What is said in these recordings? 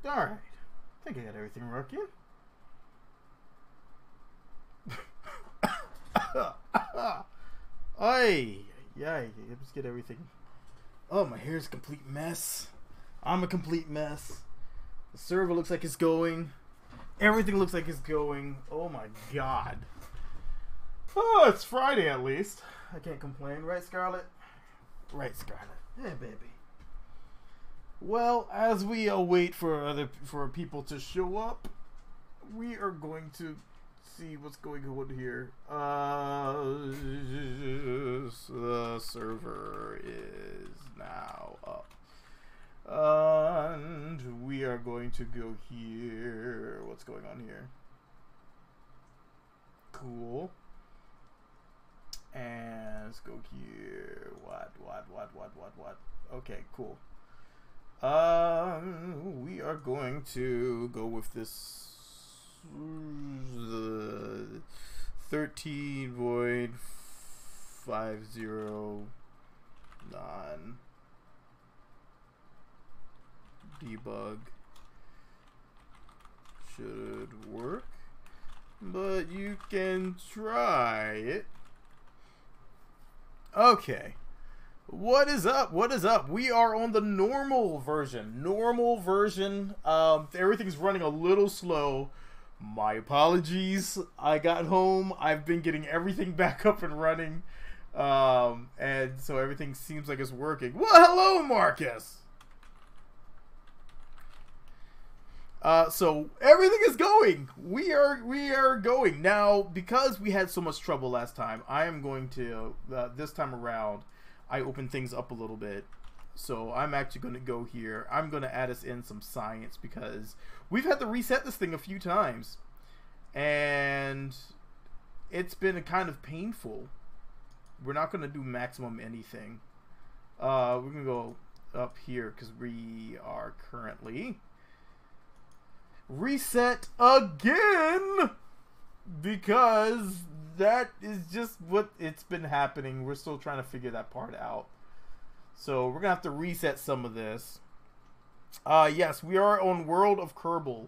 Alright. I think I got everything working. Oi! Yay, let's get everything. Oh, my hair's a complete mess. I'm a complete mess. The server looks like it's going. Everything looks like it's going. Oh my god. Oh, it's Friday at least. I can't complain, right, Scarlett? Right, Scarlett. Yeah, baby. Well, as we await for people to show up, we are going to see what's going on here. The server is now up. And we are going to go here. What's going on here? Cool. And let's go here. What? Okay, cool. We are going to go with this 13.509 debug should work, but you can try it. Okay. What is up? What is up? We are on the normal version. Everything's running a little slow. My apologies. I got home. I've been getting everything back up and running. And so everything seems like it's working. Well, hello, Marcus. So everything is going. We are going. Now, because we had so much trouble last time, I am going to, this time around, I opened things up a little bit. So I'm actually going to go here. I'm going to add us in some science because we've had to reset this thing a few times. And it's been kind of painful. We're not going to do maximum anything. We're going to go up here because we are currently reset again because that is just what it's been happening. We're still trying to figure that part out, so we're gonna have to reset some of this. Yes, we are on World of Kerbal.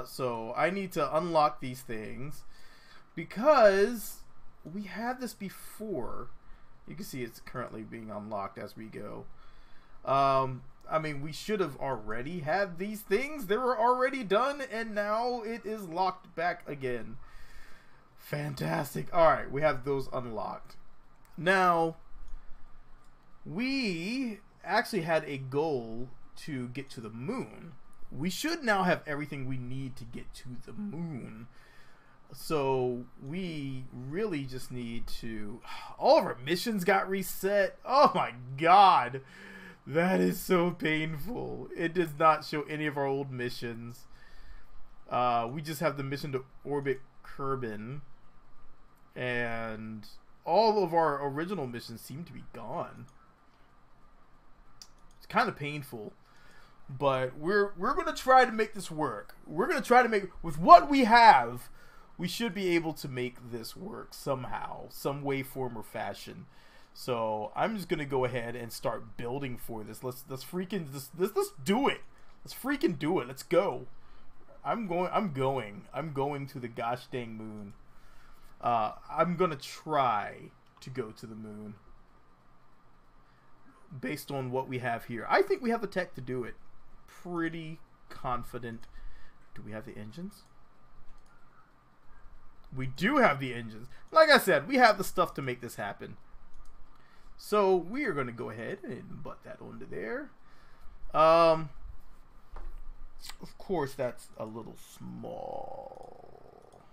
So I need to unlock these things because we had this before. You can see it's currently being unlocked as we go. I mean, we should have already had these things. They were already done, and now it is locked back again. Fantastic. Alright, we have those unlocked. Now, we actually had a goal to get to the moon. We should now have everything we need to get to the moon. So, we really just need to... All of our missions got reset. Oh my god. That is so painful. It does not show any of our old missions. We just have the mission to orbit Kerbal. And all of our original missions seem to be gone. It's kind of painful. But we're going to try to make this work. We're going to try to make... With what we have, we should be able to make this work somehow. Some way, form, or fashion. So I'm just gonna go ahead and start building for this. Let's freaking do it. Let's freaking do it. Let's go. I'm going to the gosh dang moon. I'm gonna try to go to the moon based on what we have here. I think we have the tech to do it. Pretty confident. Do we have the engines? We do have the engines. Like I said, we have the stuff to make this happen. So we are going to go ahead and butt that onto there. Of course, that's a little small.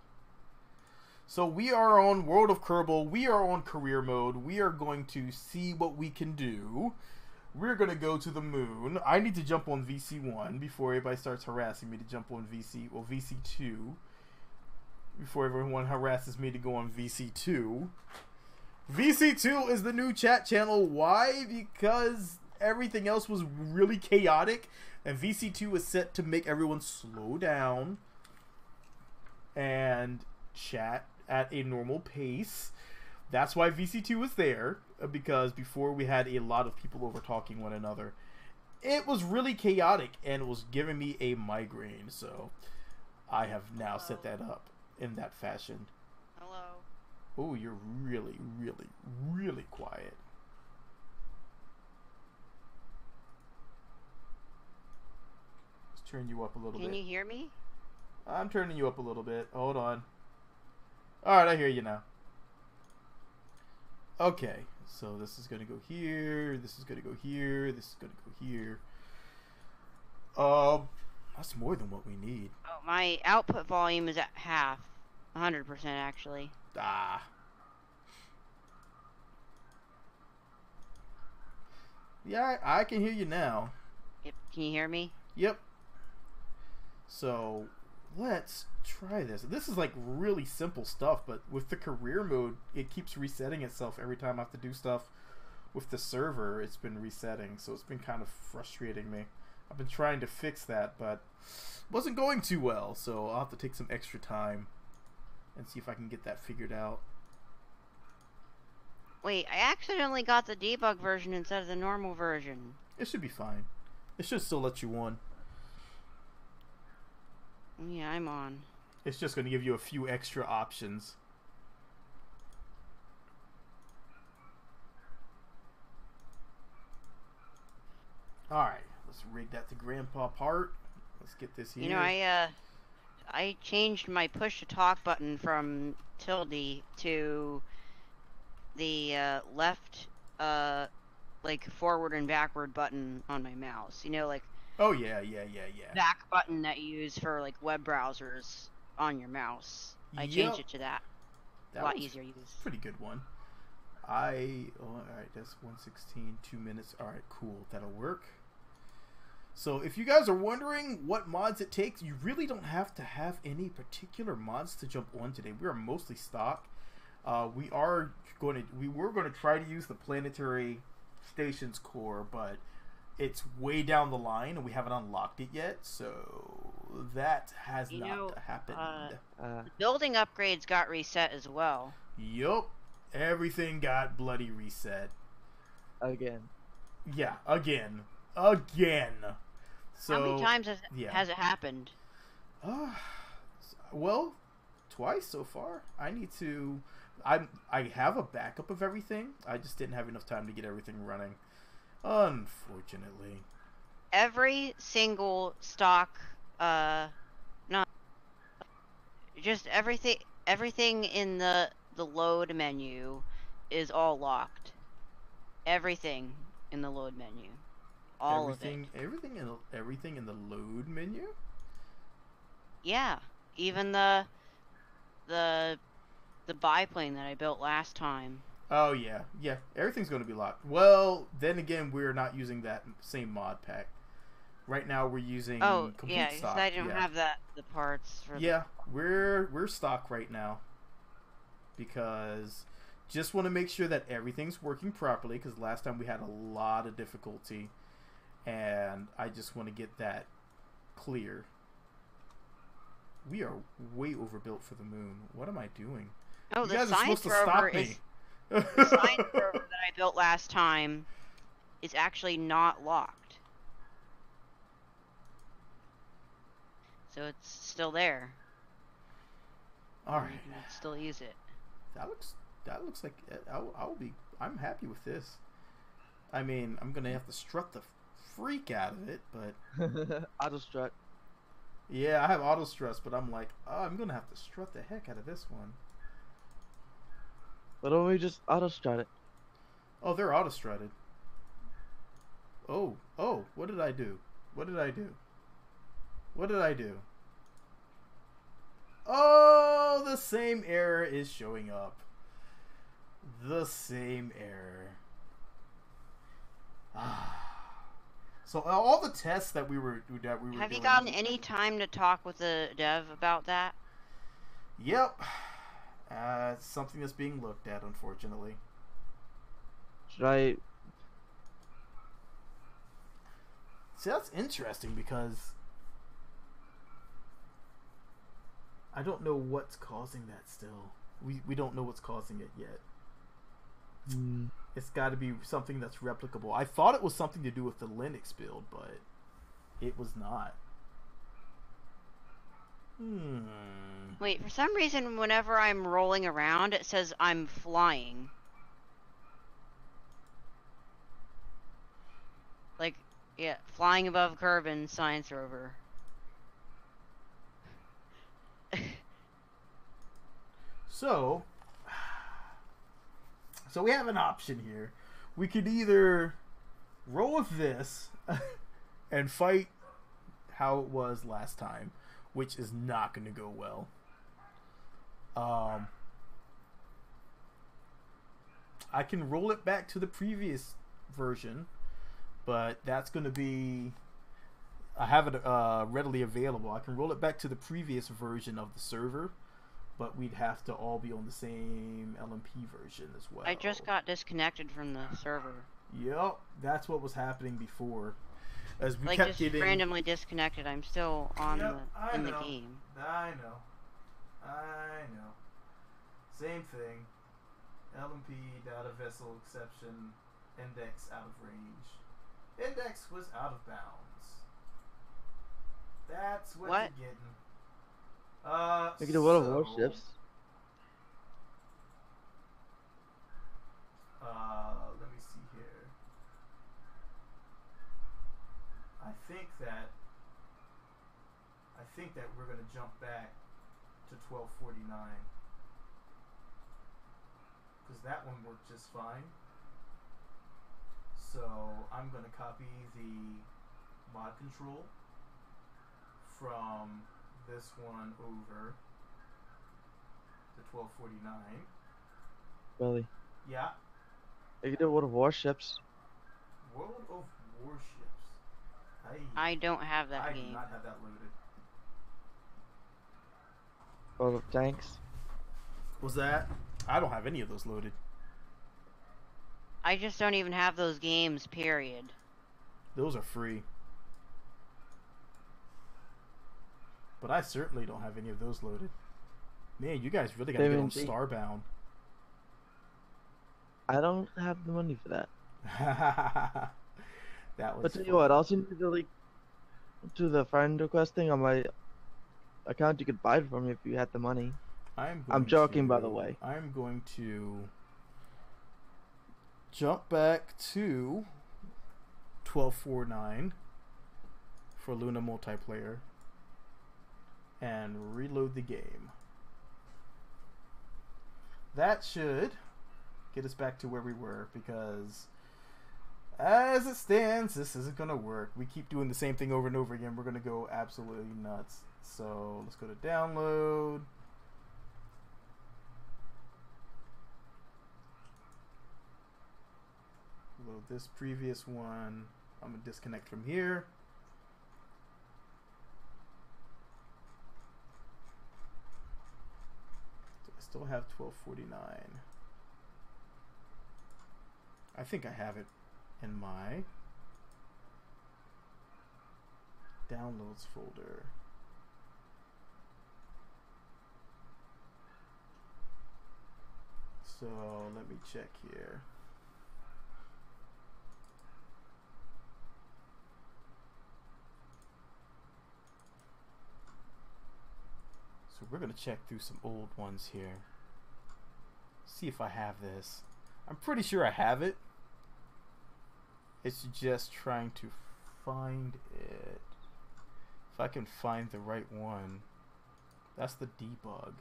So we are on World of Kerbal. We are on career mode. We are going to see what we can do. We're going to go to the moon. I need to jump on VC1 before everybody starts harassing me to jump on VC2. Before everyone harasses me to go on VC2. VC2 is the new chat channel. Why? Because everything else was really chaotic, and VC2 is set to make everyone slow down and chat at a normal pace. That's why VC2 was there, because before we had a lot of people over talking one another. It was really chaotic, and it was giving me a migraine, so I have now set that up in that fashion. Hello. Oh, you're really, really, really quiet. Let's turn you up a little bit. Can you hear me? I'm turning you up a little bit. Hold on. Alright, I hear you now. Okay, so this is going to go here. This is going to go here. This is going to go here. That's more than what we need. Oh, my output volume is at half. 100% actually. Ah. Yeah, I can hear you now. Yep. Can you hear me? Yep. So, let's try this. This is like really simple stuff, but with the career mode, it keeps resetting itself every time I have to do stuff with the server. It's been resetting, so it's been kind of frustrating me. I've been trying to fix that, but wasn't going too well, so I'll have to take some extra time and see if I can get that figured out. Wait, I accidentally got the debug version instead of the normal version. It should be fine. It should still let you on. Yeah, I'm on. It's just going to give you a few extra options. Alright, let's rig that to Grandpa part. Let's get this here. You know, I changed my push to talk button from tilde to the left, like forward and backward button on my mouse. You know, like. Oh yeah. Back button that you use for like web browsers on your mouse. I changed it to that. A lot easier to use. Pretty good one. Alright, that's 1:16, 2 minutes. Alright, cool. That'll work. So if you guys are wondering what mods it takes, you really don't have to have any particular mods to jump on today. We are mostly stock. We were going to try to use the planetary stations core, but it's way down the line and we haven't unlocked it yet, so that has not happened. The building upgrades got reset as well. Yup. Everything got bloody reset. Again. Yeah, again. So, how many times has it happened? Well, twice so far. I have a backup of everything. I just didn't have enough time to get everything running. Unfortunately. Every single stock, just everything in the load menu is all locked. Everything in the load menu. All of it. Everything in the load menu? Yeah. Even the biplane that I built last time. Oh yeah. Everything's going to be locked. Well, then again, we're not using that same mod pack. Right now, we're using complete stock. Because I don't have the parts for. Yeah, we're stock right now because just want to make sure that everything's working properly. Because last time we had a lot of difficulty, and I just want to get that clear. We are way overbuilt for the moon. What am I doing? Oh, you the guys are science supposed to stop rover me. The science rover that I built last time is actually not locked. So it's still there. All right. You can still use it. That looks like I'm happy with this. I mean, I'm gonna have to strut the freak out of it, but Auto strut. Yeah, I have auto strut, but I'm like, oh, I'm gonna have to strut the heck out of this one. Why don't we just auto strut it? Oh, they're auto strutted. Oh, what did I do? Oh, the same error is showing up. The same error. So all the tests that we were Have you gotten any time to talk with the dev about that? Yep. It's something that's being looked at, unfortunately. Should I? See, that's interesting because I don't know what's causing that still. We don't know what's causing it yet. Hmm. It's got to be something that's replicable. I thought it was something to do with the Linux build, but it was not. Wait, for some reason, whenever I'm rolling around, it says I'm flying. Like, yeah, flying above Kerbin science rover. So we have an option here. We could either roll with this and fight how it was last time, which is not going to go well. I can roll it back to the previous version, but that's going to be... I have it readily available. I can roll it back to the previous version of the server, but we'd have to all be on the same LMP version as well. I just got disconnected from the server. Yep, that's what was happening before. As we Like, kept just getting... randomly disconnected. I'm still on in the know. game. I know. Same thing. LMP, data vessel exception, index out of range. Index was out of bounds. That's what you're getting. Look at the World of Warships. Let me see here. I think that we're gonna jump back to 1249 because that one worked just fine. So I'm gonna copy the mod control from this one over to 1249. Really? Yeah. Look at the World of Warships. World of Warships. I don't have that game. I do not have that loaded. World of Tanks. Was that? I don't have any of those loaded. I just don't even have those games, period. Those are free. But I certainly don't have any of those loaded. Man, you guys really gotta get on Starbound. I don't have the money for that. That was. But tell you what, I'll send you the link to the friend request thing on my account. You could buy it from me if you had the money. I'm joking, by the way. I'm going to jump back to 1249 for Luna multiplayer and reload the game. That should get us back to where we were, because as it stands, this isn't going to work. We keep doing the same thing over and over again. We're going to go absolutely nuts. So let's go to download. Load this previous one. I'm going to disconnect from here. So I still have 1249. I think I have it in my downloads folder. So let me check here. So we're going to check through some old ones here. See if I have this. I'm pretty sure I have it. It's just trying to find it. If I can find the right one. That's the debug.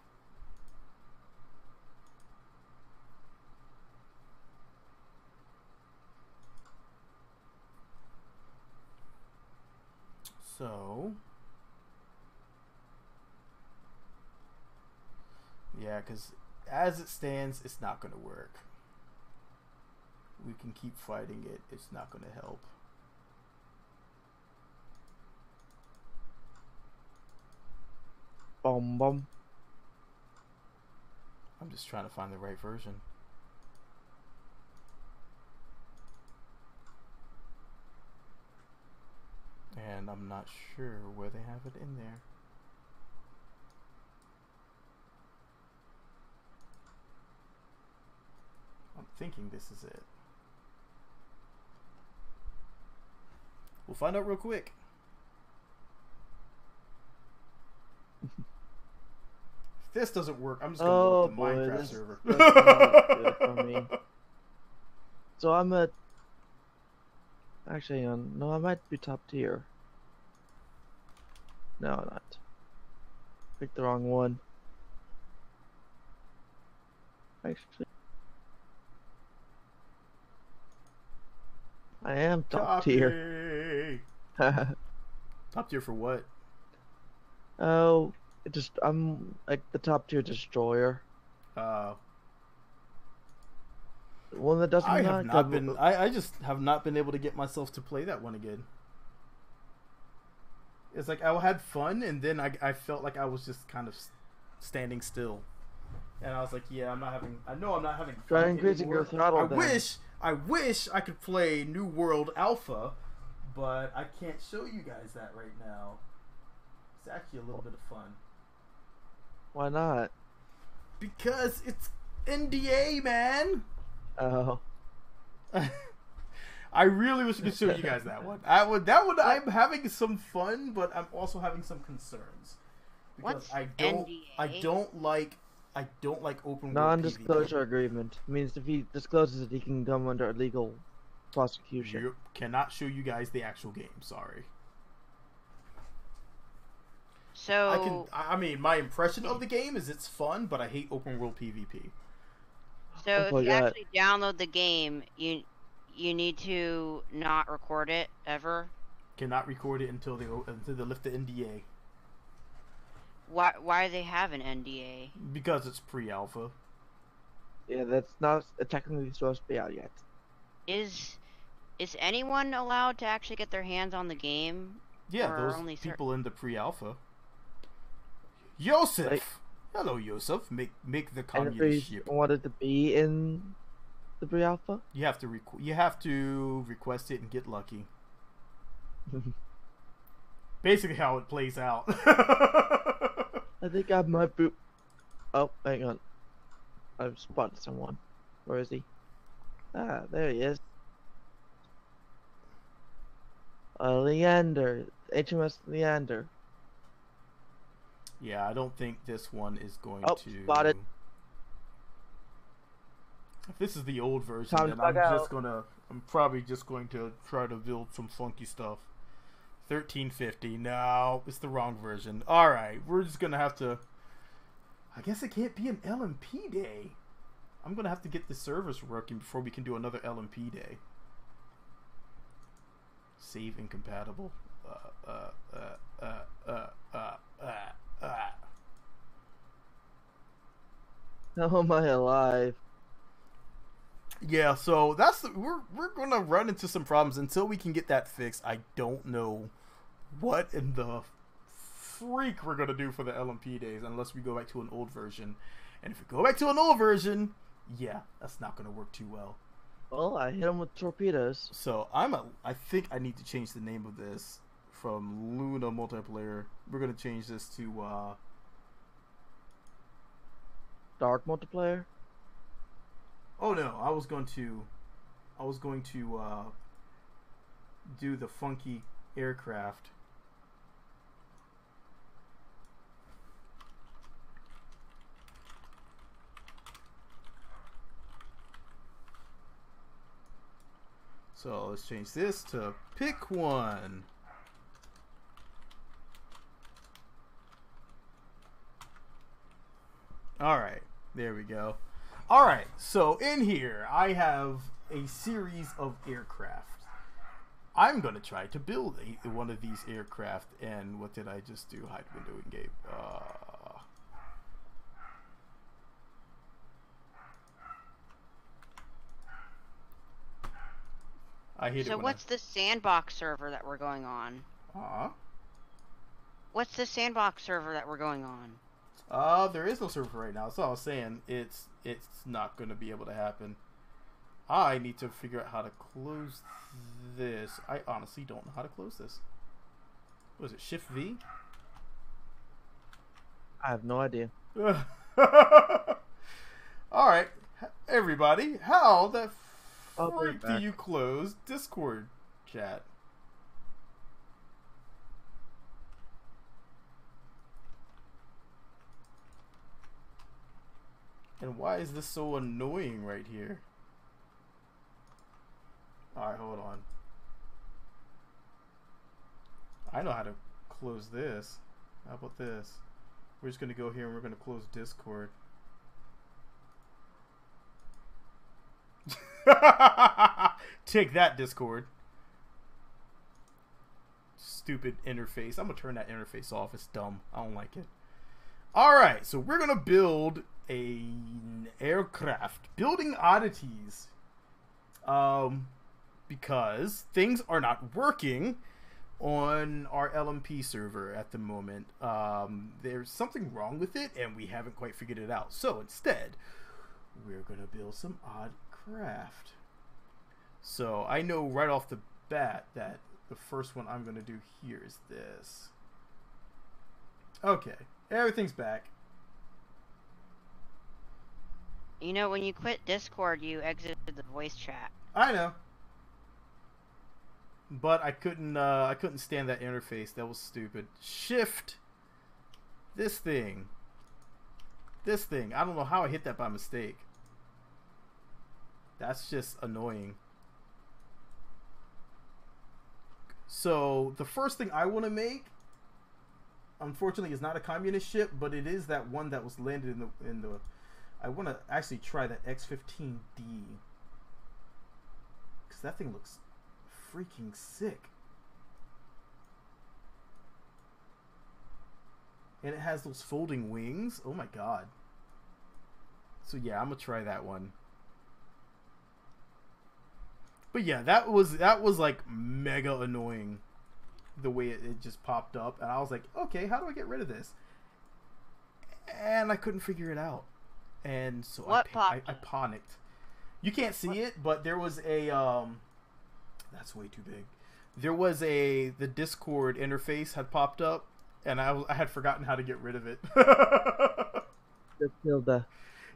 So yeah, because as it stands, it's not going to work. We can keep fighting it. It's not going to help. Bum bum. I'm just trying to find the right version. And I'm not sure where they have it in there. I'm thinking this is it. We'll find out real quick. If this doesn't work, I'm just gonna go with the Minecraft server. That's not good for me. So I'm at. Actually, no, I might be top tier. No, I'm not. Picked the wrong one. Actually, I am top tier. Top tier for what? Oh, I'm like the top tier destroyer. One that doesn't. I just have not been able to get myself to play that one again. It's like I had fun, and then I felt like I was just kind of standing still, and I was like, yeah, I'm not having. I know I'm not having fun. Try increasing your throttle. I wish I could play New World Alpha, but I can't show you guys that right now. It's actually a little bit of fun. Why not? Because it's NDA, man. Oh. I really wish I could show you guys that one. I'm having some fun, but I'm also having some concerns. Because I don't like open world non-disclosure agreement. Means if he discloses it, he can come under legal prosecution. You cannot show you guys the actual game. Sorry. So I mean, my impression of the game is it's fun, but I hate open world PvP. So if you actually download the game, you need to not record it ever. Cannot record it until they lift the NDA. Why do they have an NDA? Because it's pre-alpha. Yeah, that's not technically supposed to be out yet. Is anyone allowed to actually get their hands on the game? Yeah, those people in the pre-alpha. Yosef! Like, hello, Yosef. Make the communist ship. Wanted to be in the pre-alpha? You have to request it and get lucky. Basically how it plays out. I think I might be... Oh, hang on. I've spotted someone. Where is he? Ah, there he is. Leander. HMS Leander. Yeah, I don't think this one is going to... spotted. If this is the old version, then I'm probably just going to try to build some funky stuff. 1350. No, it's the wrong version. Alright, we're just gonna have to... I guess it can't be an LMP day. I'm gonna have to get the servers working before we can do another LMP day. Save incompatible. How am I alive? Yeah, so we're gonna run into some problems until we can get that fixed. I don't know what in the freak we're gonna do for the LMP days unless we go back to an old version. And if we go back to an old version, yeah, that's not gonna work too well. Well, I hit him with torpedoes. So I think I need to change the name of this from Luna Multiplayer. We're gonna change this to Dark Multiplayer. Oh no, I was going to do the funky aircraft. So let's change this to pick one. Alright, there we go. Alright, so in here I have a series of aircraft. I'm going to try to build one of these aircraft. And what did I just do? Hide window in game. I hate it. So what's the sandbox server that we're going on? What's the sandbox server that we're going on? There is no server right now. So I was saying it's not going to be able to happen. I need to figure out how to close this. I honestly don't know how to close this. What is it? Shift V? I have no idea. Alright. Everybody, how the freak do you close Discord chat? And why is this so annoying right here? Alright, hold on. I know how to close this. How about this? We're just going to go here and we're going to close Discord. Take that, Discord. Stupid interface. I'm going to turn that interface off. It's dumb. I don't like it. Alright, so we're going to build an aircraft. Building oddities. Because things are not working on our LMP server at the moment. There's something wrong with it and we haven't quite figured it out. So instead, we're going to build some odd craft. So I know right off the bat that the first one I'm going to do here is this. Okay, everything's back. You know, when you quit Discord, you exited the voice chat. I know. But I couldn't stand that interface. That was stupid. Shift. This thing. This thing. I don't know how I hit that by mistake. That's just annoying. So the first thing I want to make, unfortunately, is not a communist ship, but it is that one that was landed in the. I want to actually try that X-15D because that thing looks freaking sick, and it has those folding wings. Oh my god! So yeah, I'm gonna try that one. But yeah, that was like mega annoying, the way it just popped up, and I was like, okay, how do I get rid of this? And I couldn't figure it out, and so I panicked. You can't see it, but there was a that's way too big. There was the Discord interface had popped up, and I had forgotten how to get rid of it. The tilde.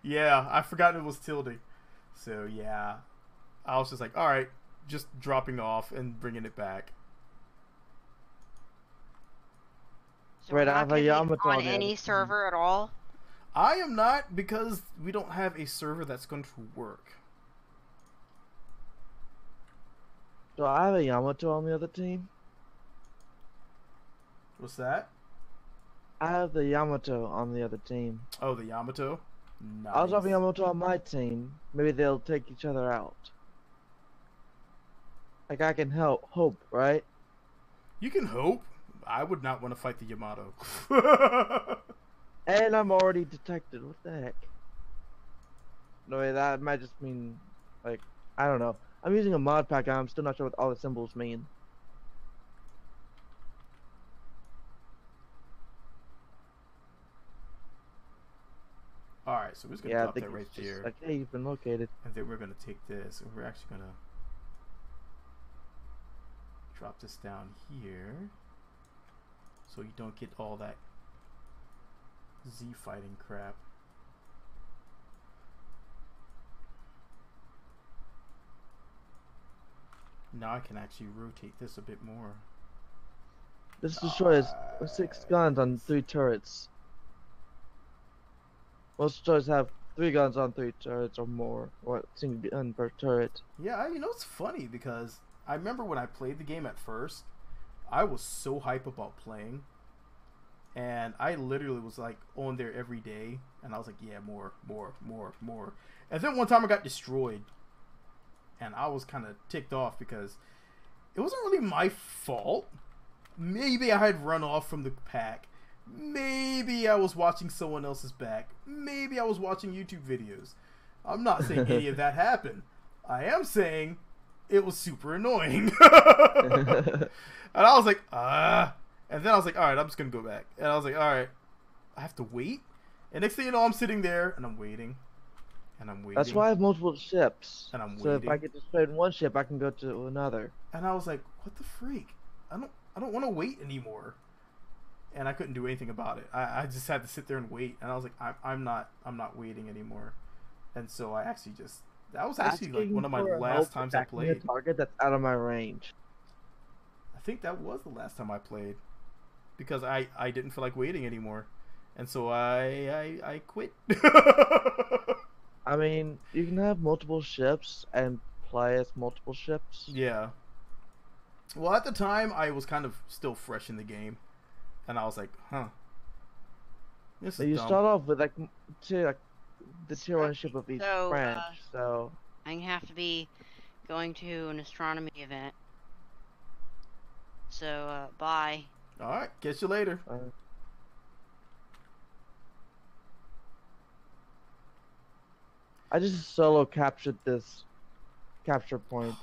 Yeah, I forgot it was tilde. So yeah, I was just like, all right, just dropping off and bringing it back. So right, I have a Yamato on any server at all. I am not, because we don't have a server that's going to work. So I have a Yamato on the other team. What's that? I have the Yamato on the other team. Oh, the Yamato? Nice. I was having Yamato on my team. Maybe they'll take each other out. Like, I can hope, right? You can hope. I would not want to fight the Yamato. And I'm already detected. What the heck? No, that might just mean, like, I don't know. I'm using a mod pack and I'm still not sure what all the symbols mean. Alright, so we're just going to drop that right there. Like, hey, you've been located. And then we're going to take this and we're actually going to drop this down here so you don't get all that Z fighting crap. Now I can actually rotate this a bit more. This destroys 6 guns on 3 turrets. Most destroyers have 3 guns on 3 turrets or more, or single gun per turret. Yeah, you know, it's funny because I remember when I played the game at first, I was so hype about playing, and I literally was like on there every day, and I was like, yeah, more. And then one time I got destroyed, and I was kind of ticked off because it wasn't really my fault. Maybe I had run off from the pack. Maybe I was watching someone else's back. Maybe I was watching YouTube videos. I'm not saying any of that happened. I am saying it was super annoying. And I was like, and then I was like, alright, I'm just going to go back. And I was like, alright, I have to wait? And next thing you know, I'm sitting there, and I'm waiting. And I'm waiting. That's why I have multiple ships. And I'm waiting. So if I get destroyed in one ship, I can go to another. And I was like, what the freak? I don't want to wait anymore. And I couldn't do anything about it. I just had to sit there and wait. And I was like, I'm not waiting anymore. And so I actually just that was actually like one of my for last help times I attacking a played. target that's out of my range. I think that was the last time I played because I didn't feel like waiting anymore, and so I quit. I mean, you can have multiple ships and play as multiple ships. Yeah. Well, at the time, I was kind of still fresh in the game, and I was like, "Huh, this is You dumb." start off with like the tier 1 ship of each So, branch. So I have to be going to an astronomy event. So, bye. All right, catch you later. I just solo captured this capture point.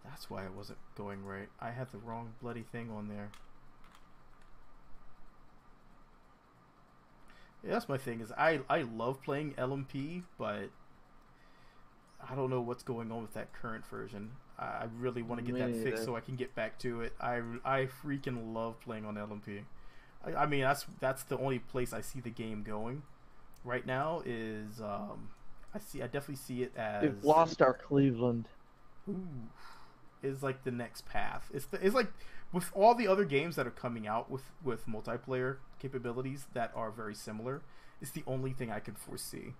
That's why it wasn't going right. I had the wrong bloody thing on there. Yeah, that's my thing is I love playing LMP, but I don't know what's going on with that current version. I really want to get that fixed so I can get back to it. I freaking love playing on LMP. I mean that's the only place I see the game going right now is I definitely see it as We've lost our Cleveland. Ooh, is like the next path. It's like with all the other games that are coming out with multiplayer capabilities that are very similar. It's the only thing I can foresee.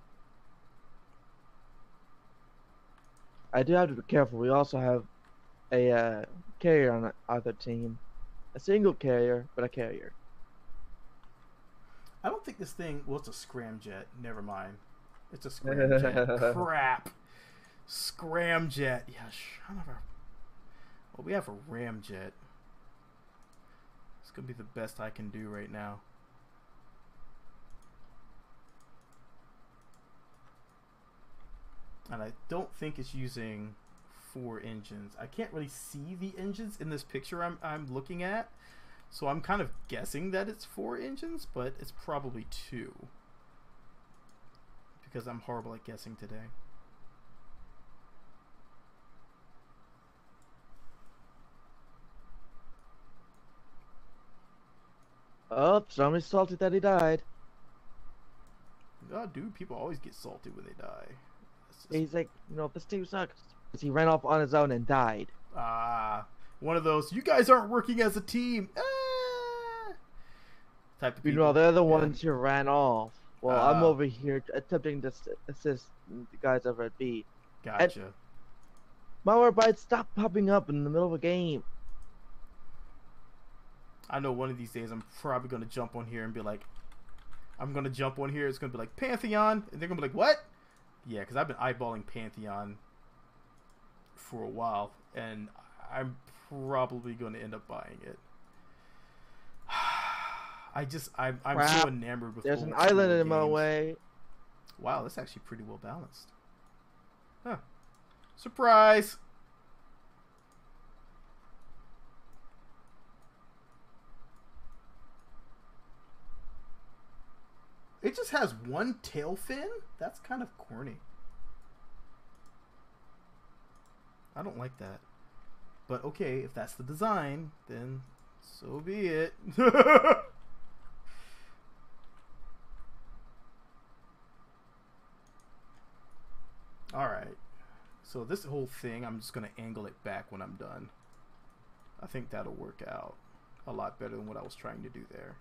I do have to be careful. We also have a carrier on the other team. A single carrier, but a carrier. I don't think this thing... Well, it's a scramjet. Never mind. It's a scramjet. Crap. Scramjet. Yeah, son of a... Well, we have a ramjet. It's going to be the best I can do right now. And I don't think it's using 4 engines. I can't really see the engines in this picture I'm looking at. So I'm kind of guessing that it's 4 engines, but it's probably 2. Because I'm horrible at guessing today. Oh, somebody's salty that he died. Oh, dude, people always get salty when they die. He's like, you know, this team sucks. He ran off on his own and died. Ah, one of those, you guys aren't working as a team. Ah, type of people. You know, they're the ones who ran off. Well, I'm over here attempting to assist the guys over at B. Gotcha. And malware bytes stop popping up in the middle of a game. I know one of these days I'm probably going to jump on here and be like, I'm going to jump on here. It's going to be like Pantheon. And they're going to be like, what? Yeah, because I've been eyeballing Pantheon for a while. And I'm probably going to end up buying it. I'm so enamored with There's an island in my way. Wow, that's actually pretty well balanced. Huh. Surprise! It just has one tail fin? That's kind of corny. I don't like that. But okay, if that's the design, then so be it. Alright. So this whole thing, I'm just going to angle it back when I'm done. I think that'll work out a lot better than what I was trying to do there.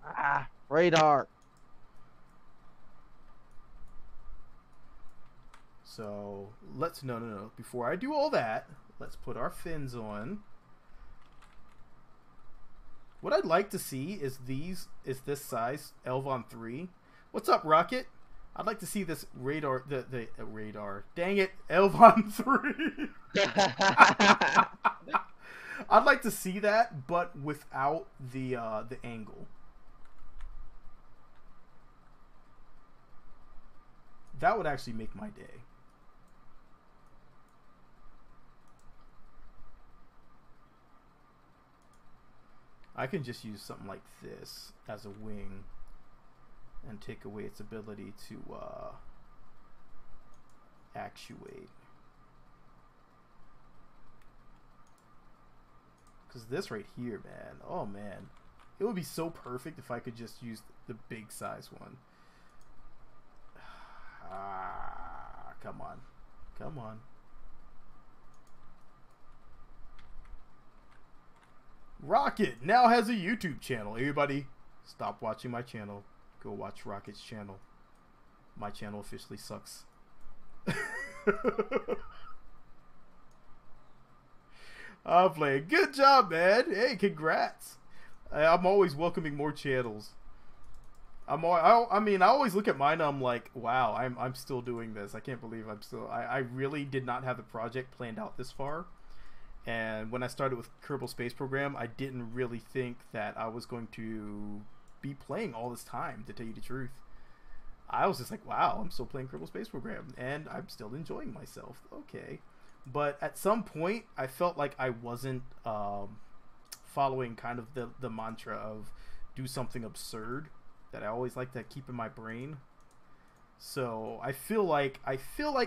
Ah, radar. So let's no. Before I do all that, let's put our fins on. What I'd like to see is this size Elvon 3. What's up, Rocket? I'd like to see this radar, the radar. Dang it, Elvon 3. I'd like to see that, but without the angle. That would actually make my day. I can just use something like this as a wing and take away its ability to actuate. Because this right here, man, oh man, it would be so perfect if I could just use the big size one. come on. Come on. Rocket now has a YouTube channel. Everybody, stop watching my channel. Go watch Rocket's channel. My channel officially sucks. I'm playing. Good job, man. Hey, congrats. I'm always welcoming more channels. I mean, I always look at mine and I'm like, wow, I'm still doing this. I can't believe I'm still... I really did not have the project planned out this far. And when I started with Kerbal Space Program, I didn't really think that I was going to be playing all this time, to tell you the truth. I was just like, wow, I'm still playing Kerbal Space Program, and I'm still enjoying myself. Okay. But at some point, I felt like I wasn't following kind of the mantra of do something absurd that I always like to keep in my brain. So I feel like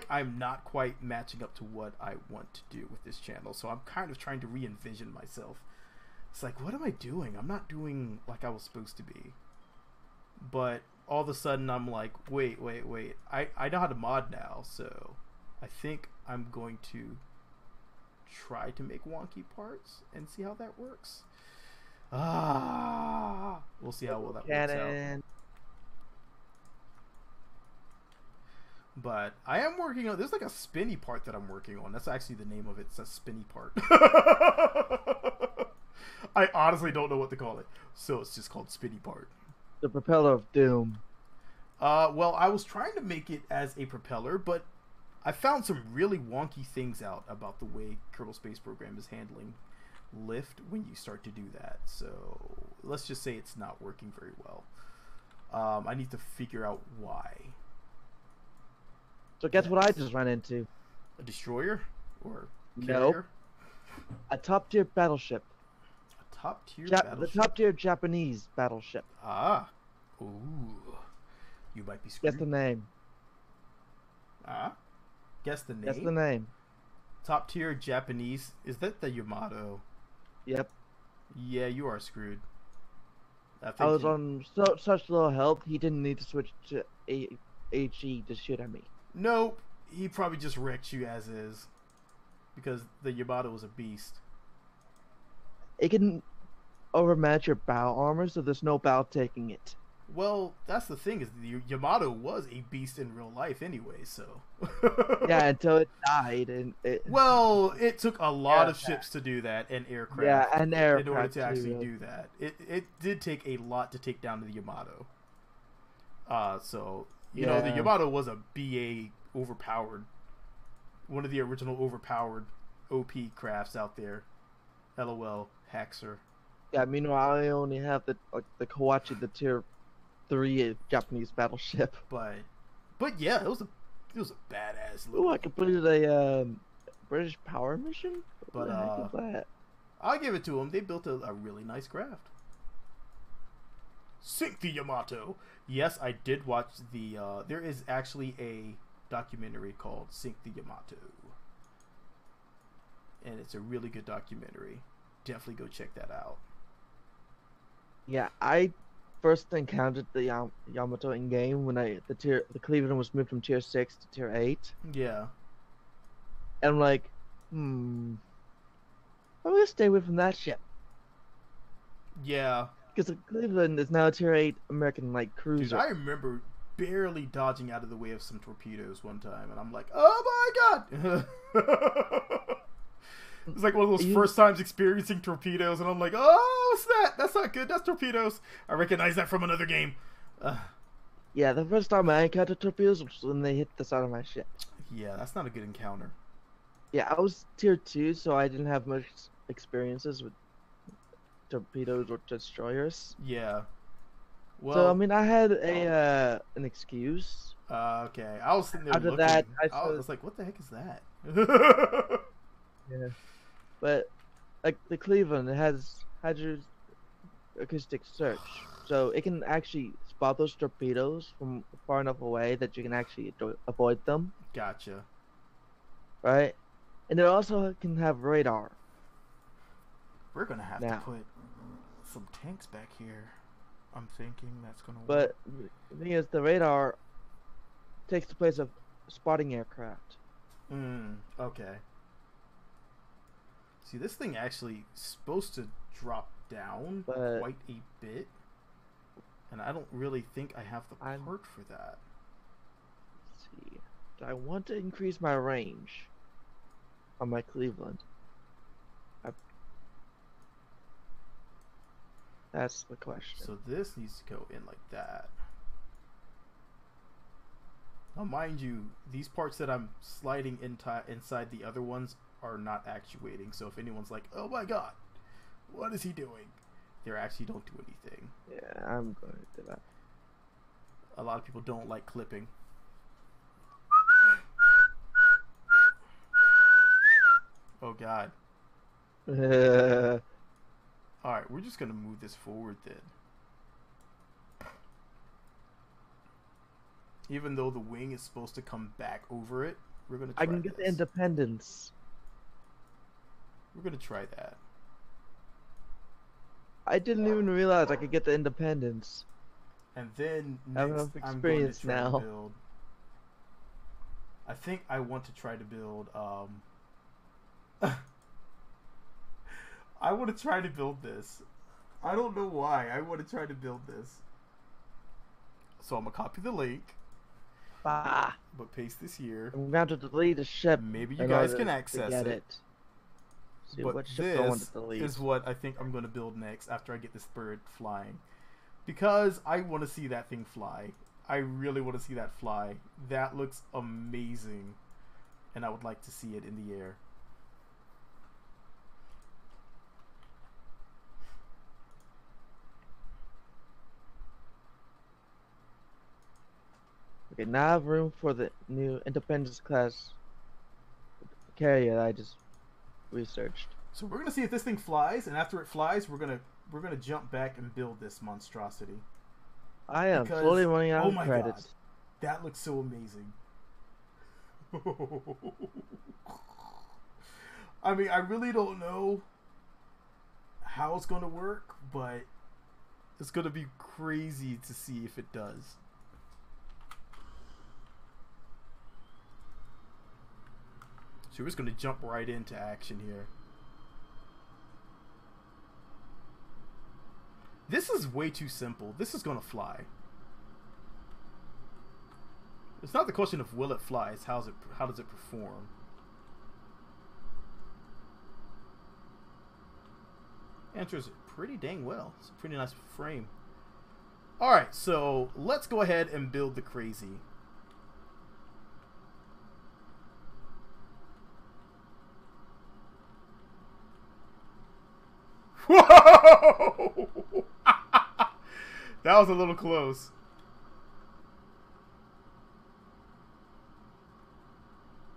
I'm not quite matching up to what I want to do with this channel. So I'm kind of trying to re-envision myself. It's like, what am I doing? I'm not doing like I was supposed to be. But all of a sudden I'm like, wait. I know how to mod now, so I think I'm going to try to make wonky parts and see how that works. We'll see how well that works out. But I am working on... There's like a spinny part that I'm working on. That's actually the name of it. It's a spinny part. I honestly don't know what to call it. So it's just called spinny part. The propeller of doom. Well, I was trying to make it as a propeller, but I found some really wonky things out about the way Kerbal Space Program is handling lift when you start to do that. So let's just say it's not working very well. I need to figure out why. So guess what I just ran into? A destroyer? Or carrier? Nope. A top-tier battleship. A top-tier battleship? The top-tier Japanese battleship. Ah. Ooh. You might be screwed. Guess the name. Guess the name? Guess the name. Top-tier Japanese. Is that the Yamato? Yep. Yeah, you are screwed. I was on such little help, he didn't need to switch to HE to shoot at me. Nope, he probably just wrecked you as is, because the Yamato was a beast. It can overmatch your bow armor, so there's no bow taking it. Well, that's the thing, is the Yamato was a beast in real life anyway, so... Yeah, until it died. And well, it took a lot of ships to do that, and aircraft. Yeah, and aircraft in order to actually do that. It did take a lot to take down the Yamato. So... You know, the Yamato was a BA overpowered. One of the original overpowered OP crafts out there. LOL, Haxer. Yeah, meanwhile, I only have the Kawachi, the tier 3 Japanese battleship. But yeah, it was a badass little... Ooh, I completed a British power mission? But what the heck is that? I'll give it to them. They built a really nice craft. Sink the Yamato. Yes, I did watch the... there is actually a documentary called Sink the Yamato. And it's a really good documentary. Definitely go check that out. Yeah, I first encountered the Yamato in game when the Cleveland was moved from tier 6 to tier 8. Yeah. And I'm like, I'm gonna stay away from that ship. Yeah. Because the Cleveland is now a tier 8 American light cruiser. Dude, I remember barely dodging out of the way of some torpedoes one time, and I'm like, oh my god! It's like one of those first times experiencing torpedoes, and I'm like, oh, what's that? That's not good. That's torpedoes. I recognize that from another game. Yeah, the first time I encountered torpedoes was when they hit the side of my ship. Yeah, that's not a good encounter. Yeah, I was tier 2, so I didn't have much experiences with torpedoes or destroyers. Yeah. Well, so I mean, I had an excuse. Okay, I was sitting there After looking. that, I was like, "What the heck is that?" Yeah, but like the Cleveland, it has hydroacoustic search, so it can actually spot those torpedoes from far enough away that you can actually avoid them. Gotcha. Right, and it also can have radar. We're gonna have to put some tanks back here. I'm thinking that's gonna work. But the thing is, the radar takes the place of spotting aircraft. Okay. See, this thing actually supposed to drop down But quite a bit, and I don't really think I have the I'm- part for that. let's see. Do I want to increase my range on my Cleveland? That's the question. So this needs to go in like that. Now, mind you, these parts that I'm sliding inside the other ones are not actuating. So if anyone's like, "Oh my god, what is he doing?" They actually don't do anything. Yeah, I'm going to do that. A lot of people don't like clipping. Oh god. Alright, we're just gonna move this forward then. Even though the wing is supposed to come back over it, we're gonna try I can get the this. independence. We're gonna try that. I didn't even realize I could get the independence. And then I have next enough I'm going to experience try now. to build. I think I want to try to build I want to try to build this. I don't know why. I want to try to build this. So I'm gonna copy the link, Bah! but paste this here. I'm going to delete the ship. Maybe you in guys order can to access get it. See But what ship do I want to this delete. is what I think I'm going to build next after I get this bird flying. Because I want to see that thing fly. I really want to see that fly. That looks amazing. And I would like to see it in the air. Okay, now I have room for the new Independence class carrier that I just researched. So we're gonna see if this thing flies, and after it flies, we're gonna jump back and build this monstrosity. I am Because- slowly running out oh of my credits. God. That looks so amazing. I mean, I really don't know how it's gonna work, but it's gonna be crazy to see if it does. So we're just gonna jump right into action here. This is way too simple. This is gonna fly. It's not the question of will it fly, it's how does it perform. Answers pretty dang well. It's a pretty nice frame. Alright, so let's go ahead and build the crazy. Whoa! That was a little close.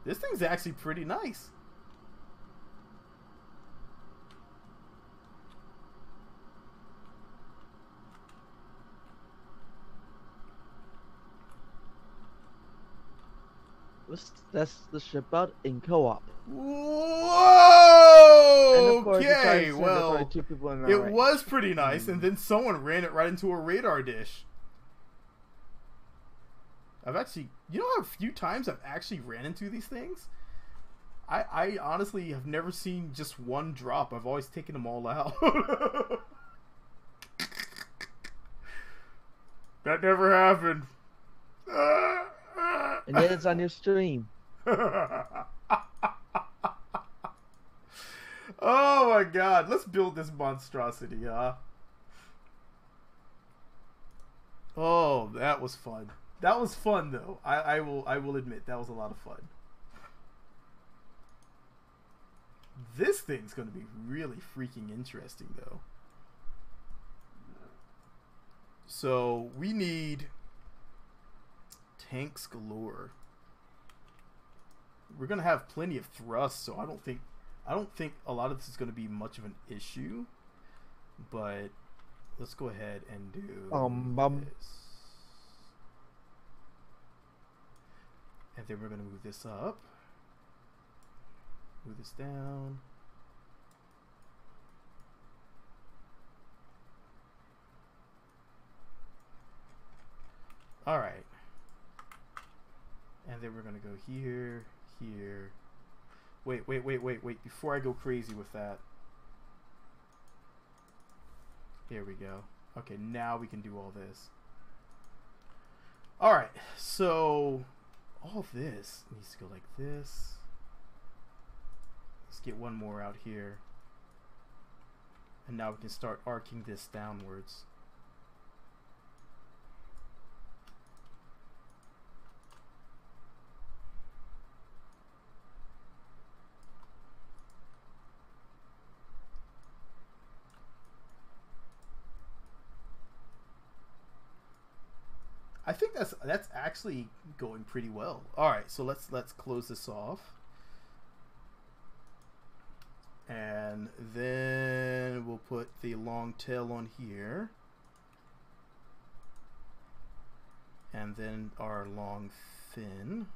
This thing's actually pretty nice. That's the ship out in co-op. Whoa! And of course, Okay, it's only well, two people in my it range. was pretty nice, and then someone ran it right into a radar dish. I've actually, you know how a few times I've actually ran into these things? I honestly have never seen just one drop. I've always taken them all out. That never happened. And yet it's on your stream. Oh my god, let's build this monstrosity, huh? Oh, that was fun. That was fun though. I will admit that was a lot of fun. This thing's gonna be really freaking interesting though. So we need tanks galore. We're gonna have plenty of thrust, so I don't think a lot of this is gonna be much of an issue. But let's go ahead and do this. And then we're gonna move this up. Move this down. Alright. And then we're gonna go here, here. Wait. Before I go crazy with that. Here we go. Okay, now we can do all this. Alright, so all of this needs to go like this. Let's get one more out here. And now we can start arcing this downwards. I think that's actually going pretty well. All right, so let's close this off, and then we'll put the long tail on here, and then our long fin.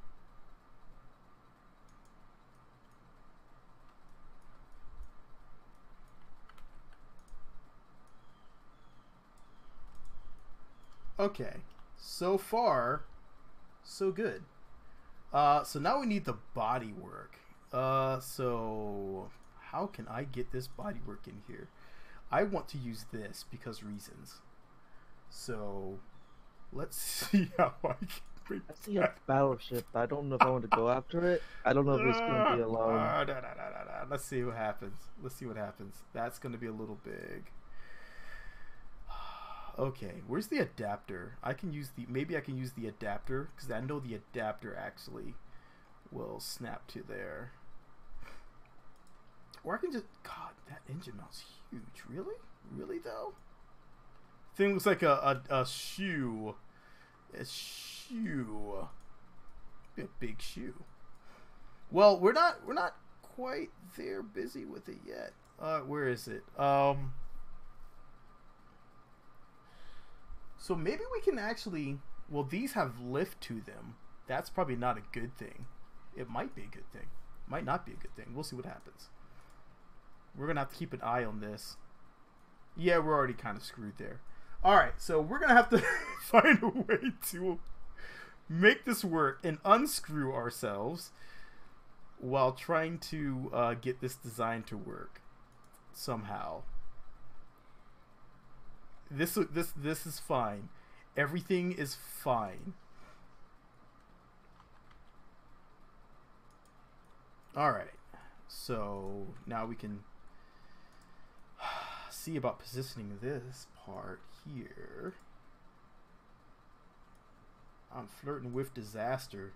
Okay. So far, so good. So now we need the body work. So how can I get this body work in here? I want to use this because reasons. So let's see how I can bring I see a battleship. I don't know if I want to go after it. I don't know if it's going to be alone. Let's see what happens. Let's see what happens. That's going to be a little big. Okay, where's the adapter? I can use maybe I can use the adapter because I know the adapter actually will snap to there. Or I can just, God, that engine mount's huge. Really? Really though? Thing looks like a shoe. A shoe. Be a big shoe. Well, we're not quite there busy with it yet. Where is it? So maybe we can actually, well, these have lift to them. That's probably not a good thing. It might be a good thing. Might not be a good thing. We'll see what happens. We're going to have to keep an eye on this. Yeah, we're already kind of screwed there. All right, so we're going to have to find a way to make this work and unscrew ourselves while trying to get this design to work somehow. This is fine. Everything is fine. All right. So now we can see about positioning this part here. I'm flirting with disaster.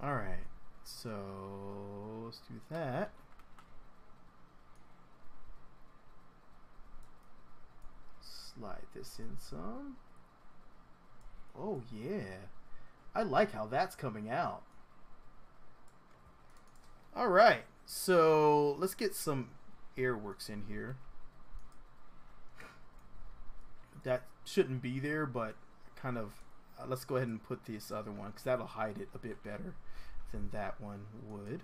Alright, so let's do that. Slide this in some. Oh yeah, I like how that's coming out. Alright, so let's get some airworks in here. That shouldn't be there, but kind of, let's go ahead and put this other one because that'll hide it a bit better than that one would.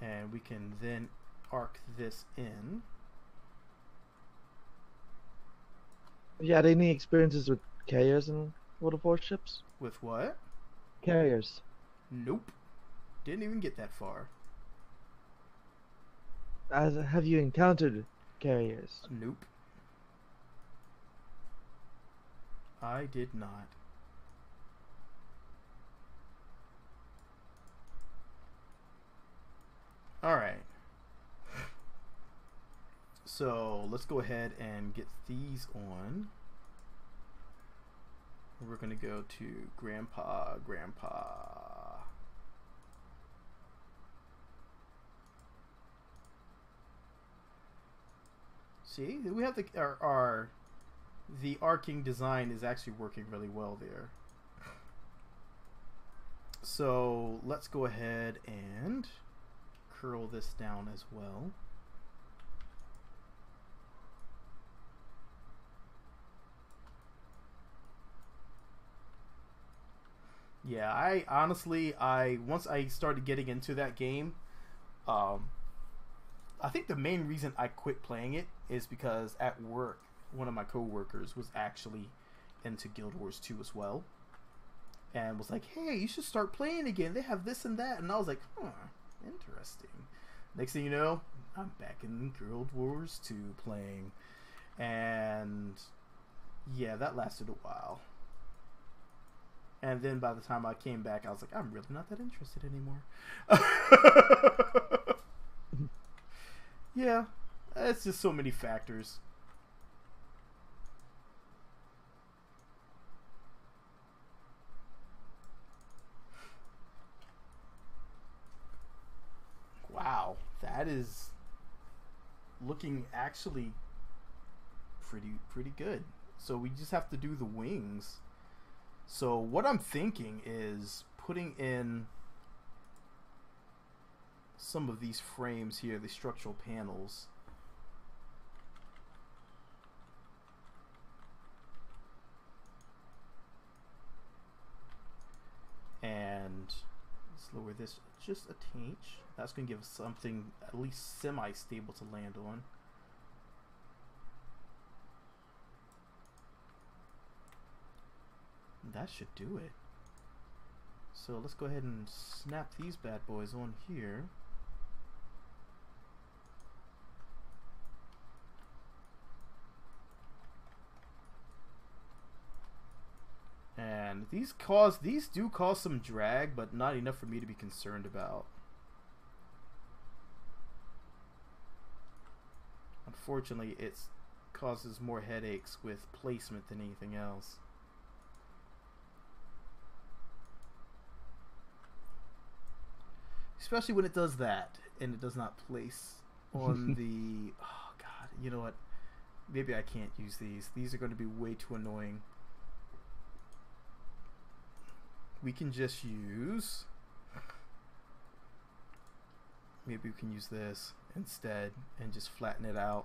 And we can then arc this in. Have you had any experiences with carriers and World of Warships? With what? Carriers. Nope. Didn't even get that far. Have you encountered carriers? Nope. I did not. Alright. So let's go ahead and get these on. We're going to go to Grandpa. See, we have the arcing design is actually working really well there. So let's go ahead and curl this down as well. Yeah, I honestly, once I started getting into that game, I think the main reason I quit playing it is because at work, one of my coworkers was actually into Guild Wars 2 as well, and was like, "Hey, you should start playing again. They have this and that." And I was like, "Huh, interesting." Next thing you know, I'm back in Guild Wars 2 playing, and yeah, that lasted a while. And then by the time I came back, I was like, I'm really not that interested anymore. Yeah, it's just so many factors. Wow, that is looking actually pretty good. So we just have to do the wings. So what I'm thinking is putting in some of these frames here, the structural panels. And let's lower this just a tinge. That's going to give us something at least semi-stable to land on. That should do it. So let's go ahead and snap these bad boys on here. And these do cause some drag, but not enough for me to be concerned about. Unfortunately, it causes more headaches with placement than anything else. Especially when it does that and it does not place on the... Oh god, you know what? Maybe I can't use these. These are going to be way too annoying. We can just use... Maybe we can use this instead and just flatten it out.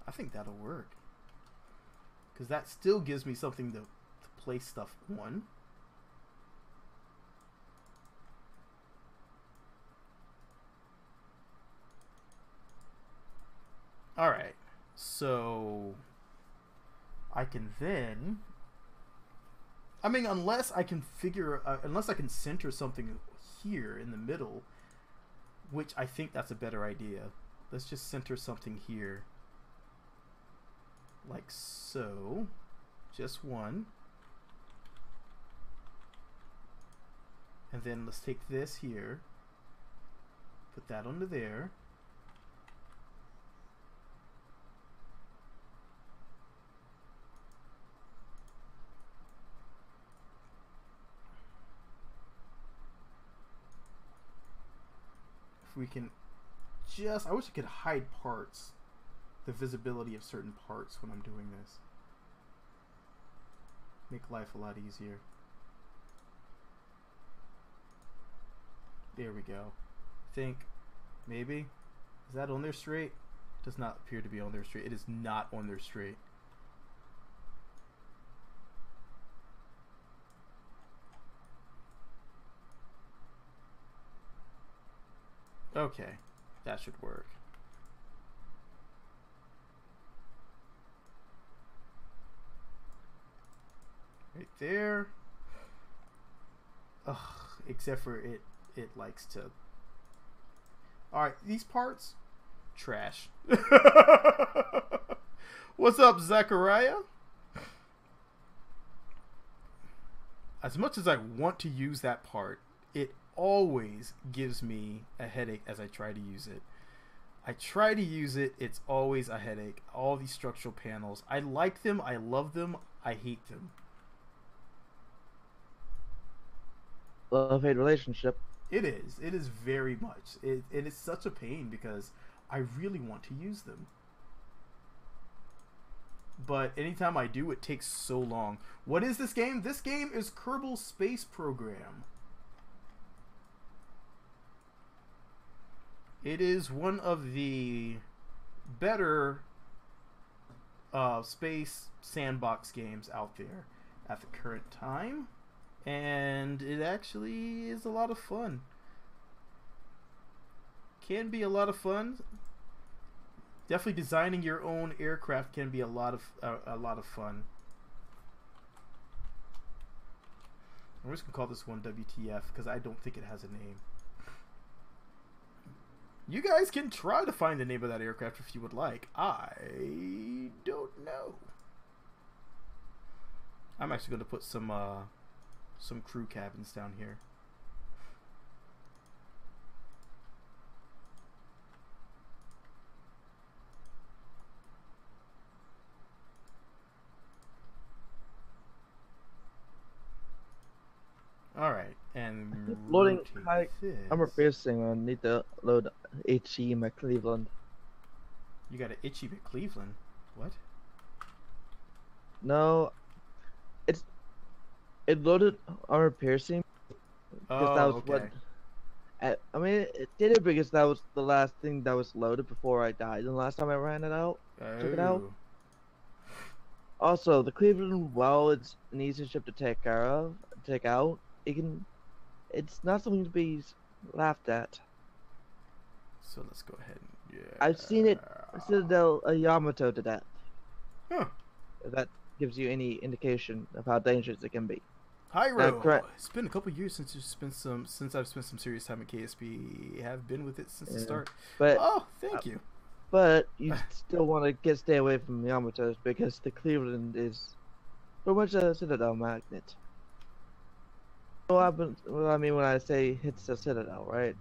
I think that'll work, because that still gives me something to place stuff on. Alright, so I can then, I mean, unless I can center something here in the middle, which I think that's a better idea. Let's just center something here. Like so. Just one. And then let's take this here. Put that onto there. If we can just... I wish I could hide parts. The visibility of certain parts when I'm doing this. Make life a lot easier. There we go. Think. Maybe. Is that on there straight? Does not appear to be on there straight. It is not on there straight. Okay. That should work. Right there. Ugh, except for it likes to... Alright, these parts, trash. What's up, Zachariah? As much as I want to use that part, it always gives me a headache as I try to use it. I try to use it, it's always a headache. All these structural panels. I like them, I love them, I hate them. Love-hate relationship. It is very much. It is such a pain because I really want to use them. But anytime I do, it takes so long. What is this game? This game is Kerbal Space Program. It is one of the better space sandbox games out there at the current time, and it actually is a lot of fun. Can be a lot of fun. Definitely designing your own aircraft can be a lot of fun. I'm just gonna call this one WTF because I don't think it has a name. You guys can try to find the name of that aircraft if you would like. I don't know. I'm actually going to put some crew cabins down here. All right, and Loading rotate high this. armor piercing. I need to load HE in Cleveland. You got an itchy at Cleveland. What? No, it loaded armor piercing because that was okay. I mean, it did it because that was the last thing that was loaded before I died. And the last time I ran it out, took it out. Oh. Also, the Cleveland, while it's an easy ship to take out, it's not something to be laughed at. So let's go ahead and I've seen it Citadel a Yamato to death. Huh. If that gives you any indication of how dangerous it can be. Hyro. It's been a couple years since I've spent some serious time at KSP. Have been with it since the start. But thank you. But you still want to stay away from Yamatos because the Cleveland is pretty much a Citadel magnet. What I mean when I say hits a Citadel, right?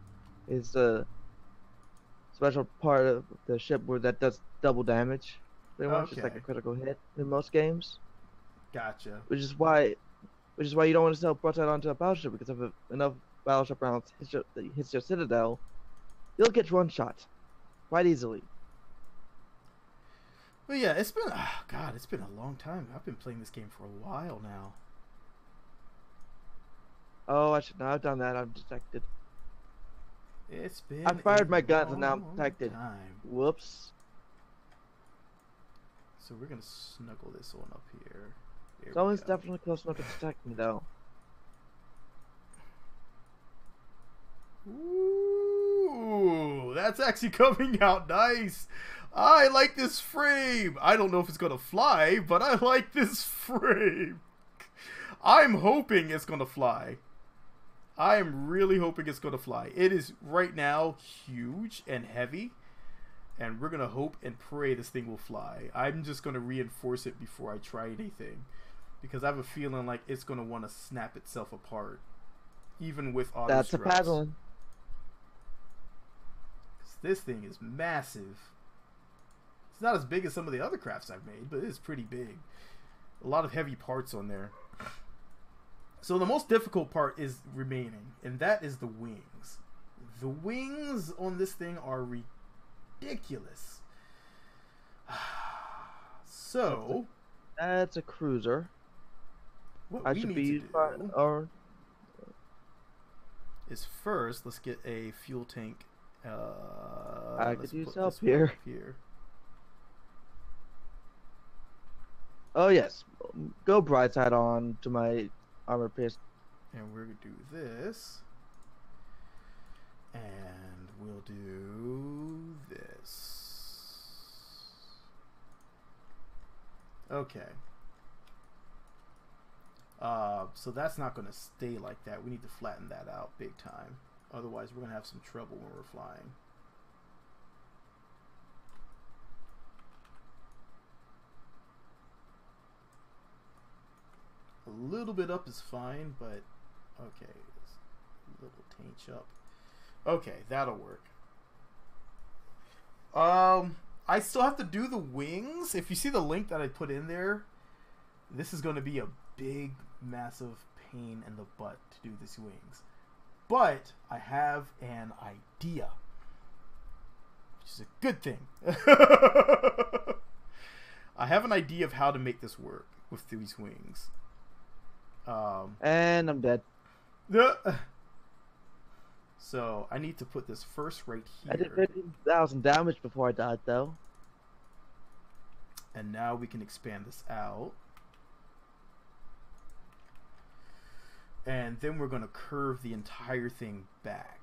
Is a special part of the ship where that does double damage. Pretty much, it's like a critical hit in most games. Gotcha. Which is why you don't want to sell broadside onto a battleship, because if enough battleship rounds hits your Citadel, you'll get one shot quite easily. Well, yeah, it's been it's been a long time. I've been playing this game for a while now. Oh, I should not have done that. I'm detected. It's been. I fired my guns and now I'm detected. Whoops. So we're gonna snuggle this one up here. Someone's definitely close enough to detect me, though. Ooh, that's actually coming out nice. I like this frame. I don't know if it's gonna fly, but I like this frame. I'm hoping it's gonna fly. I am really hoping it's gonna fly. It is right now huge and heavy, and we're gonna hope and pray this thing will fly. I'm just gonna reinforce it before I try anything, because I have a feeling like it's gonna want to snap itself apart, even with auto That's struts. a paddling. This thing is massive. It's not as big as some of the other crafts I've made, but it is pretty big. A lot of heavy parts on there. So the most difficult part is remaining, and that is the wings. The wings on this thing are ridiculous. So that's a cruiser. What I we should need be to do or is first let's get a fuel tank. I could use put help this one here. up here. Oh yes, go brightside on to my armor pierce. And we're gonna do this, and we'll do this. Okay. So that's not gonna stay like that. We need to flatten that out big time. Otherwise, we're gonna have some trouble when we're flying. A little bit up is fine, but okay, a little tainch up. Okay, that'll work. I still have to do the wings. If you see the link that I put in there, this is going to be a big, massive pain in the butt to do these wings. But I have an idea, which is a good thing. I have an idea of how to make this work with these wings. And I'm dead. So I need to put this first right here. I did 50,000 damage before I died, though. And now we can expand this out. And then we're going to curve the entire thing back.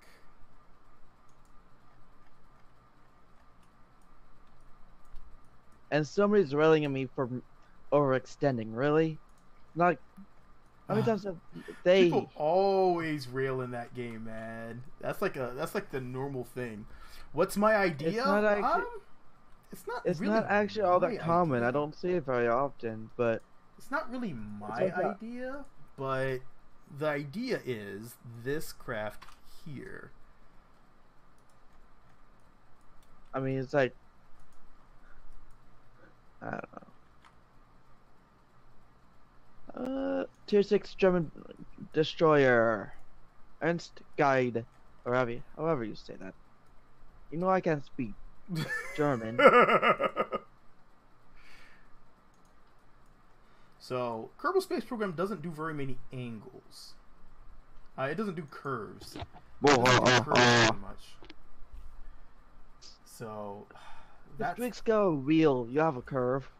And somebody's railing at me for overextending. Really? Not. How many times have they? People always rail in that game, man. That's like the normal thing. What's my idea? It's not actually. It's Not actually all that my common. idea. I don't see it very often, but It's not really my like that. idea, but the idea is this craft here. I mean, it's like I don't know. Tier 6 German destroyer, Ernst Guide, or however you say that. You know I can't speak German. So, Kerbal Space Program doesn't do very many angles. It doesn't do curves. It doesn't do curves very much. So, This big scale wheel, you have a curve.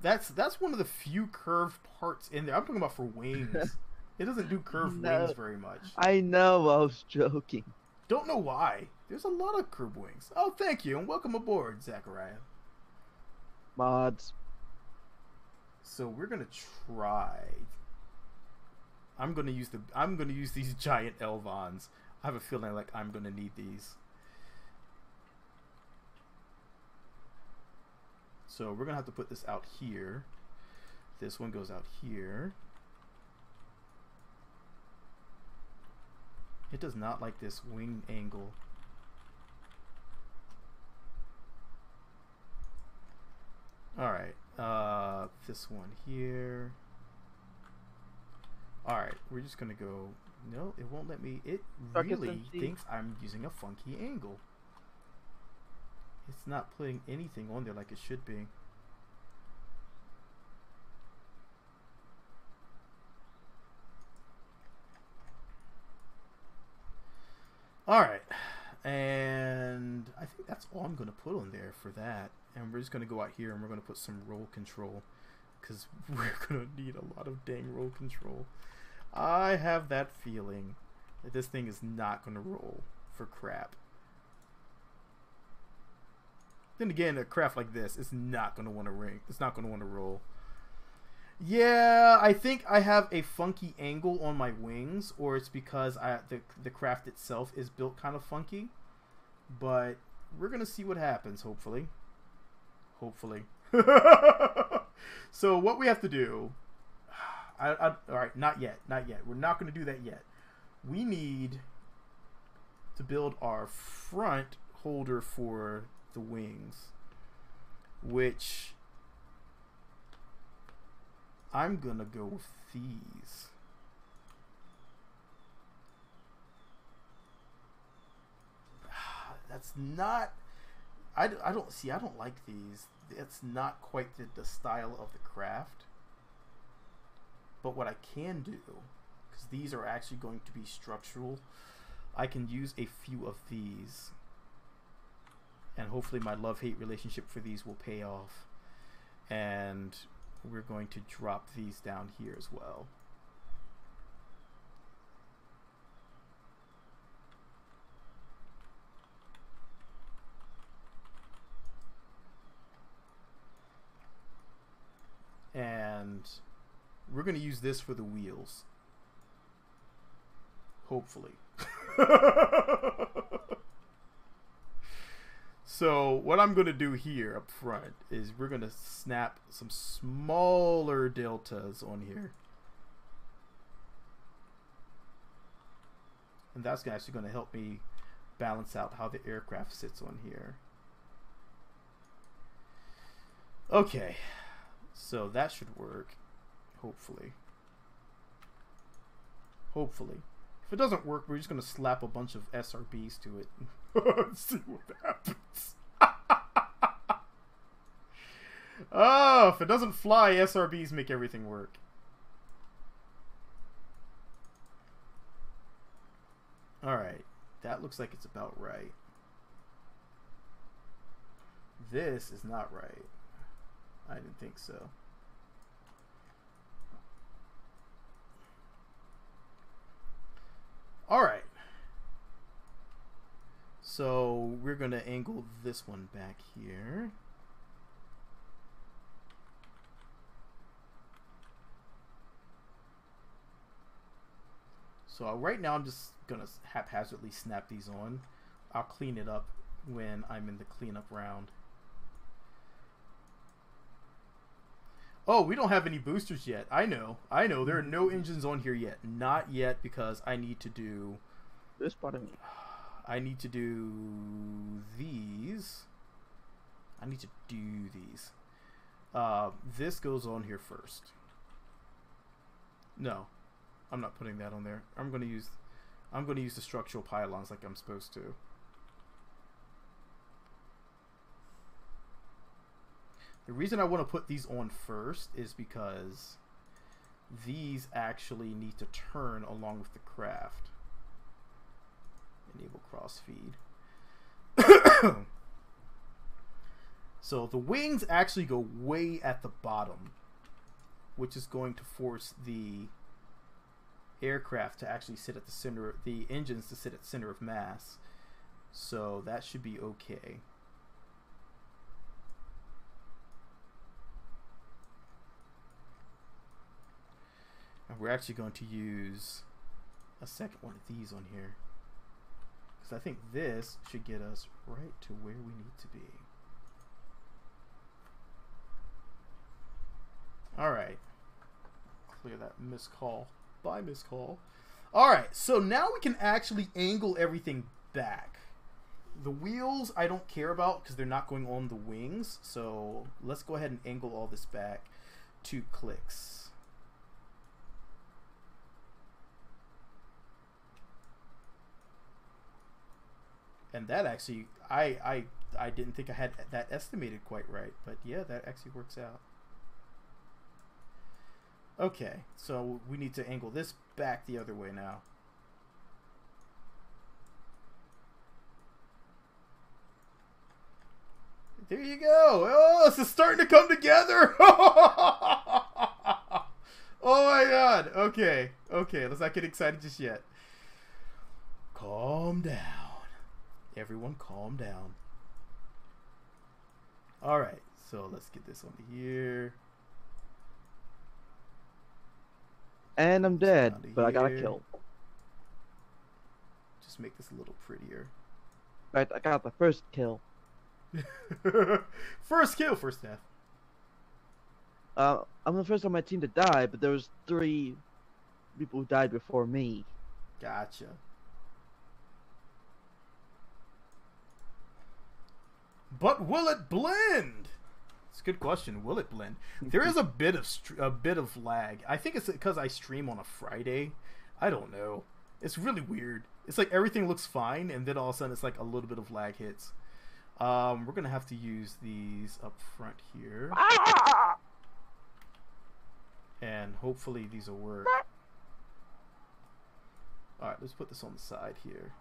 that's one of the few curved parts in there. I'm talking about for wings. It doesn't do curved wings very much. I know, I was joking. Don't know why. There's a lot of curved wings. Oh, thank you, and welcome aboard, Zachariah. Mods. So we're gonna try. I'm gonna use these giant Elvons. I have a feeling like I'm gonna need these. So we're gonna have to put this out here. This one goes out here. It does not like this wing angle. Alright, this one here. Alright, we're just gonna go, no, it won't let me, it really thinks I'm using a funky angle. It's not putting anything on there like it should be. Alright, and I think that's all I'm going to put on there for that. And we're just going to go out here and we're going to put some roll control, because we're going to need a lot of dang roll control. I have that feeling that this thing is not going to roll for crap. Then again, a craft like this is not going to want to ring. It's not going to want to roll. Yeah, I think I have a funky angle on my wings, or it's because the craft itself is built kind of funky. But we're going to see what happens, hopefully. Hopefully. So what we have to do... Alright, not yet. Not yet. We're not going to do that yet. We need to build our front holder for the wings, which I'm gonna go with these. That's not, I don't like these. It's not quite the style of the craft. But what I can do, because these are actually going to be structural, I can use a few of these. And hopefully my love-hate relationship for these will pay off. And we're going to drop these down here as well. And we're going to use this for the wheels. Hopefully. So what I'm going to do here up front is we're going to snap some smaller deltas on here. And that's actually going to help me balance out how the aircraft sits on here. Okay, so that should work, hopefully. Hopefully. If it doesn't work, we're just going to slap a bunch of SRBs to it and see what happens. Oh, if it doesn't fly, SRBs make everything work. Alright, that looks like it's about right. This is not right. I didn't think so. All right. So we're going to angle this one back here. So right now I'm just going to haphazardly snap these on. I'll clean it up when I'm in the cleanup round. Oh, we don't have any boosters yet. I know. There are no engines on here yet. Not yet, because I need to do... This part of me. I need to do these. I need to do these. This goes on here first. No, I'm not putting that on there. I'm going to use the structural pylons like I'm supposed to. The reason I want to put these on first is because these actually need to turn along with the craft. Enable cross feed. So the wings actually go way at the bottom, which is going to force the aircraft to actually sit at the center, the engines to sit at the center of mass. So that should be okay. And we're actually going to use a second one of these on here, because I think this should get us right to where we need to be. Alright. Clear that missed call. Bye, missed call. Alright, so now we can actually angle everything back. The wheels I don't care about because they're not going on the wings. So let's go ahead and angle all this back 2 clicks. And that actually, I didn't think I had that estimated quite right, but yeah, that actually works out. Okay, so we need to angle this back the other way now. There you go. Oh, this is starting to come together. Oh my god. Okay, let's not get excited just yet. Calm down. Everyone calm down. Alright, so let's get this onto here. And I'm dead, but I got a kill. Just make this a little prettier. Right, I got the first kill. First kill, first death. I'm the first on my team to die, but there was 3 people who died before me. Gotcha. But will it blend? It's a good question. Will it blend? There is a bit of lag. I think it's because I stream on a Friday. I don't know. It's really weird. It's like everything looks fine, and then all of a sudden it's like a little bit of lag hits. We're gonna have to use these up front here, and hopefully these will work. All right, let's put this on the side here.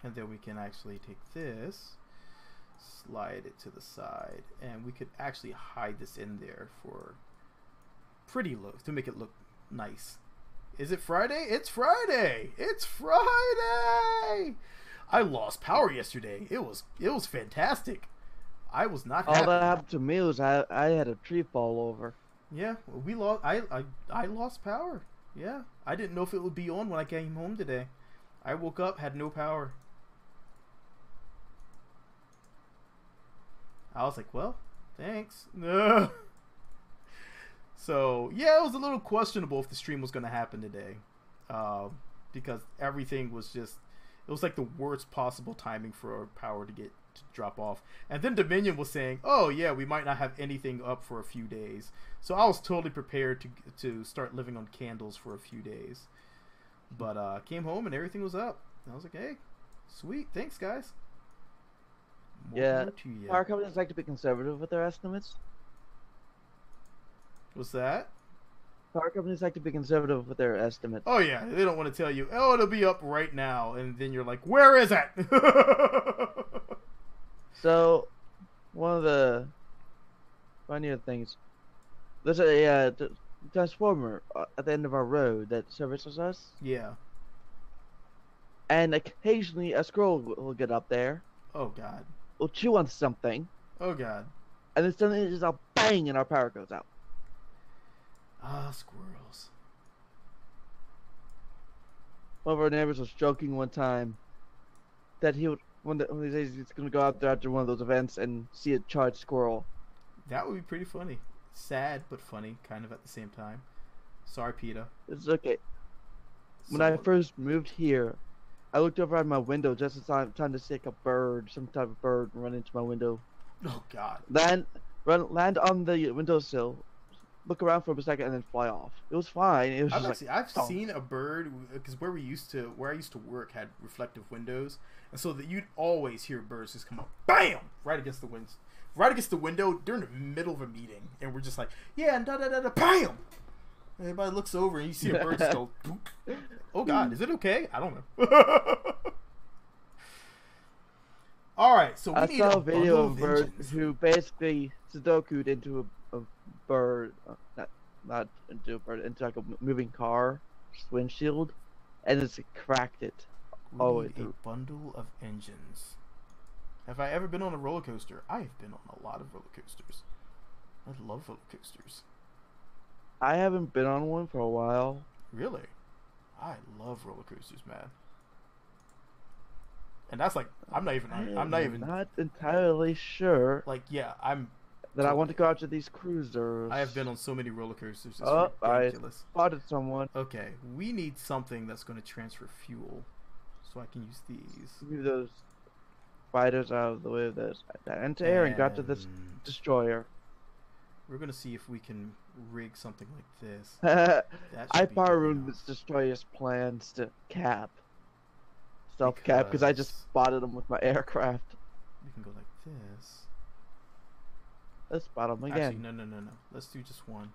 And then we can actually take this, slide it to the side, and we could actually hide this in there for pretty look, to make it look nice. Is it Friday? It's Friday! It's Friday! I lost power yesterday. It was fantastic. I was not happy. All that happened to me was I had a tree fall over. Yeah, we lost. I lost power. Yeah, I didn't know if it would be on when I came home today. I woke up, had no power. I was like, well, thanks. So, yeah, it was a little questionable if the stream was going to happen today. Because everything was just... It was like the worst possible timing for our power to drop off. And then Dominion was saying, oh, yeah, we might not have anything up for a few days. So I was totally prepared to start living on candles for a few days. But came home and everything was up. And I was like, hey, sweet. Thanks, guys. Yeah, power companies like to be conservative with their estimates. What's that? Car companies like to be conservative with their estimates. Oh yeah, they don't want to tell you, oh, it'll be up right now, and then you're like, where is it? So, one of the funnier things, there's a transformer at the end of our road that services us, Yeah. and occasionally a squirrel will get up there, Oh god. will chew on something, Oh god. and then suddenly it's just a bang and our power goes out. Ah, squirrels. One of our neighbors was joking one time that he would when he says he's gonna go out there after one of those events and see a charged squirrel. That would be pretty funny. Sad but funny, kind of at the same time. Sorry, Peter. It's okay. When I first moved here, I looked over at my window just as I'm trying to see like a bird, some type of bird, run into my window. Oh god. Land on the windowsill, look around for a second, and then fly off. It was fine. It was just I've seen a bird because where I used to work had reflective windows, and so that you'd always hear birds just come up, bam, right against the window during the middle of a meeting, and we're just like, yeah, and da da da da, bam. And everybody looks over and you see a bird just go, boop. Oh god, is it okay? I don't know. All right, so we I need saw a a video bundle of a bird engines. who basically Sudoku'd into a bird, not into a bird, into like a moving car windshield, and it's cracked it all the We way need through. a bundle of engines. Have I ever been on a roller coaster? I have been on a lot of roller coasters. I love roller coasters. I haven't been on one for a while. Really? I love roller coasters, man. And that's like, I'm not even not entirely sure like, yeah, I'm that I want to go out to these cruisers. I have been on so many roller coasters. It's Oh, ridiculous. I spotted someone. Okay, we need something that's going to transfer fuel, so I can use these. Move those fighters out of the way of this. I entered air and got to this And destroyer. we're going to see if we can rig something like this. I That should be power good roomed enough. this destroyer's plans to self-cap, because I just Because- spotted him with my aircraft. We can go like this. Let's spot him again. Actually, no. Let's do just one.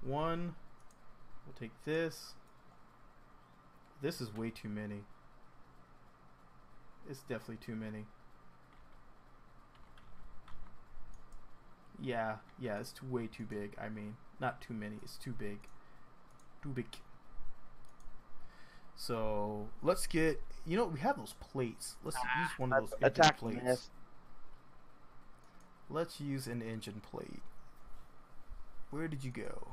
One. We'll take this. This is way too many. It's definitely too many. Yeah, it's way too big. I mean, not too many. It's too big. Too big. So let's get. You know, we have those plates. Let's use one of those engine Attack plates. miss. Let's use an engine plate. Where did you go?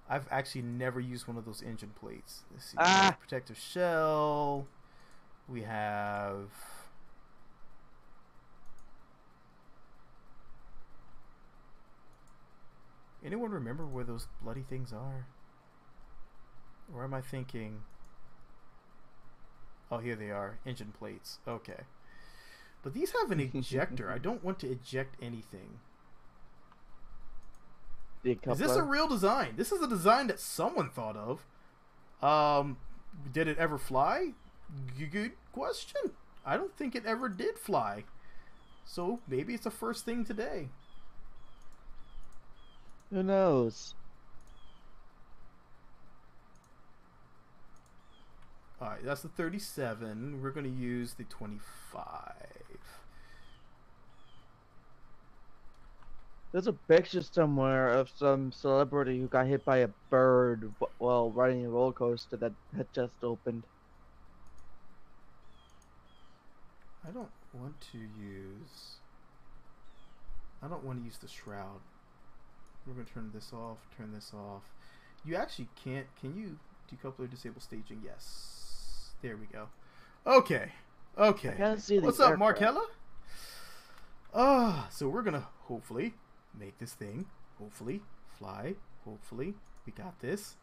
I've actually never used one of those engine plates. Let's see. We have protective shell. We have. Anyone remember where those bloody things are? Or am I thinking? Oh, here they are. Engine plates. Okay. But these have an ejector. I don't want to eject anything. Is this a real design? This is a design that someone thought of. Did it ever fly? Good question. I don't think it ever did fly. So maybe it's the first thing today. Who knows? Alright, that's the 37. We're going to use the 25. There's a picture somewhere of some celebrity who got hit by a bird while riding a roller coaster that had just opened. I don't want to use the shroud. We're going to turn this off, turn this off. You actually can't. Can you decouple or disable staging? Yes. There we go. Okay. I can't see the What's up, aircraft. Markella? So we're going to hopefully make this thing. Hopefully. Fly. Hopefully. We got this.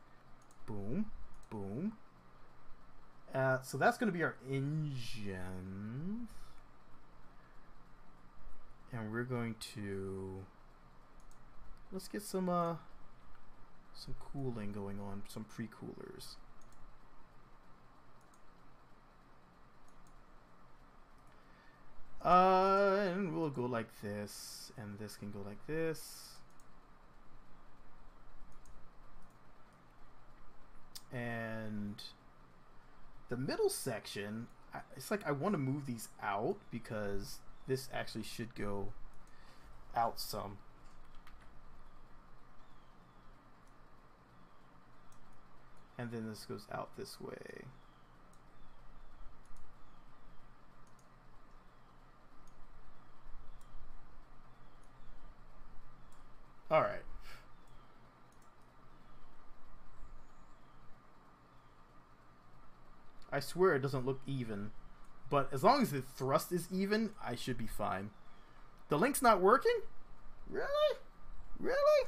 Boom. Boom. So that's going to be our engine. And we're going to... Let's get some cooling going on. Some pre-coolers. And we'll go like this. And this can go like this. And the middle section, it's like I want to move these out because this actually should go out some. And then this goes out this way. All right. I swear it doesn't look even, but as long as the thrust is even, I should be fine. The link's not working? Really? Really?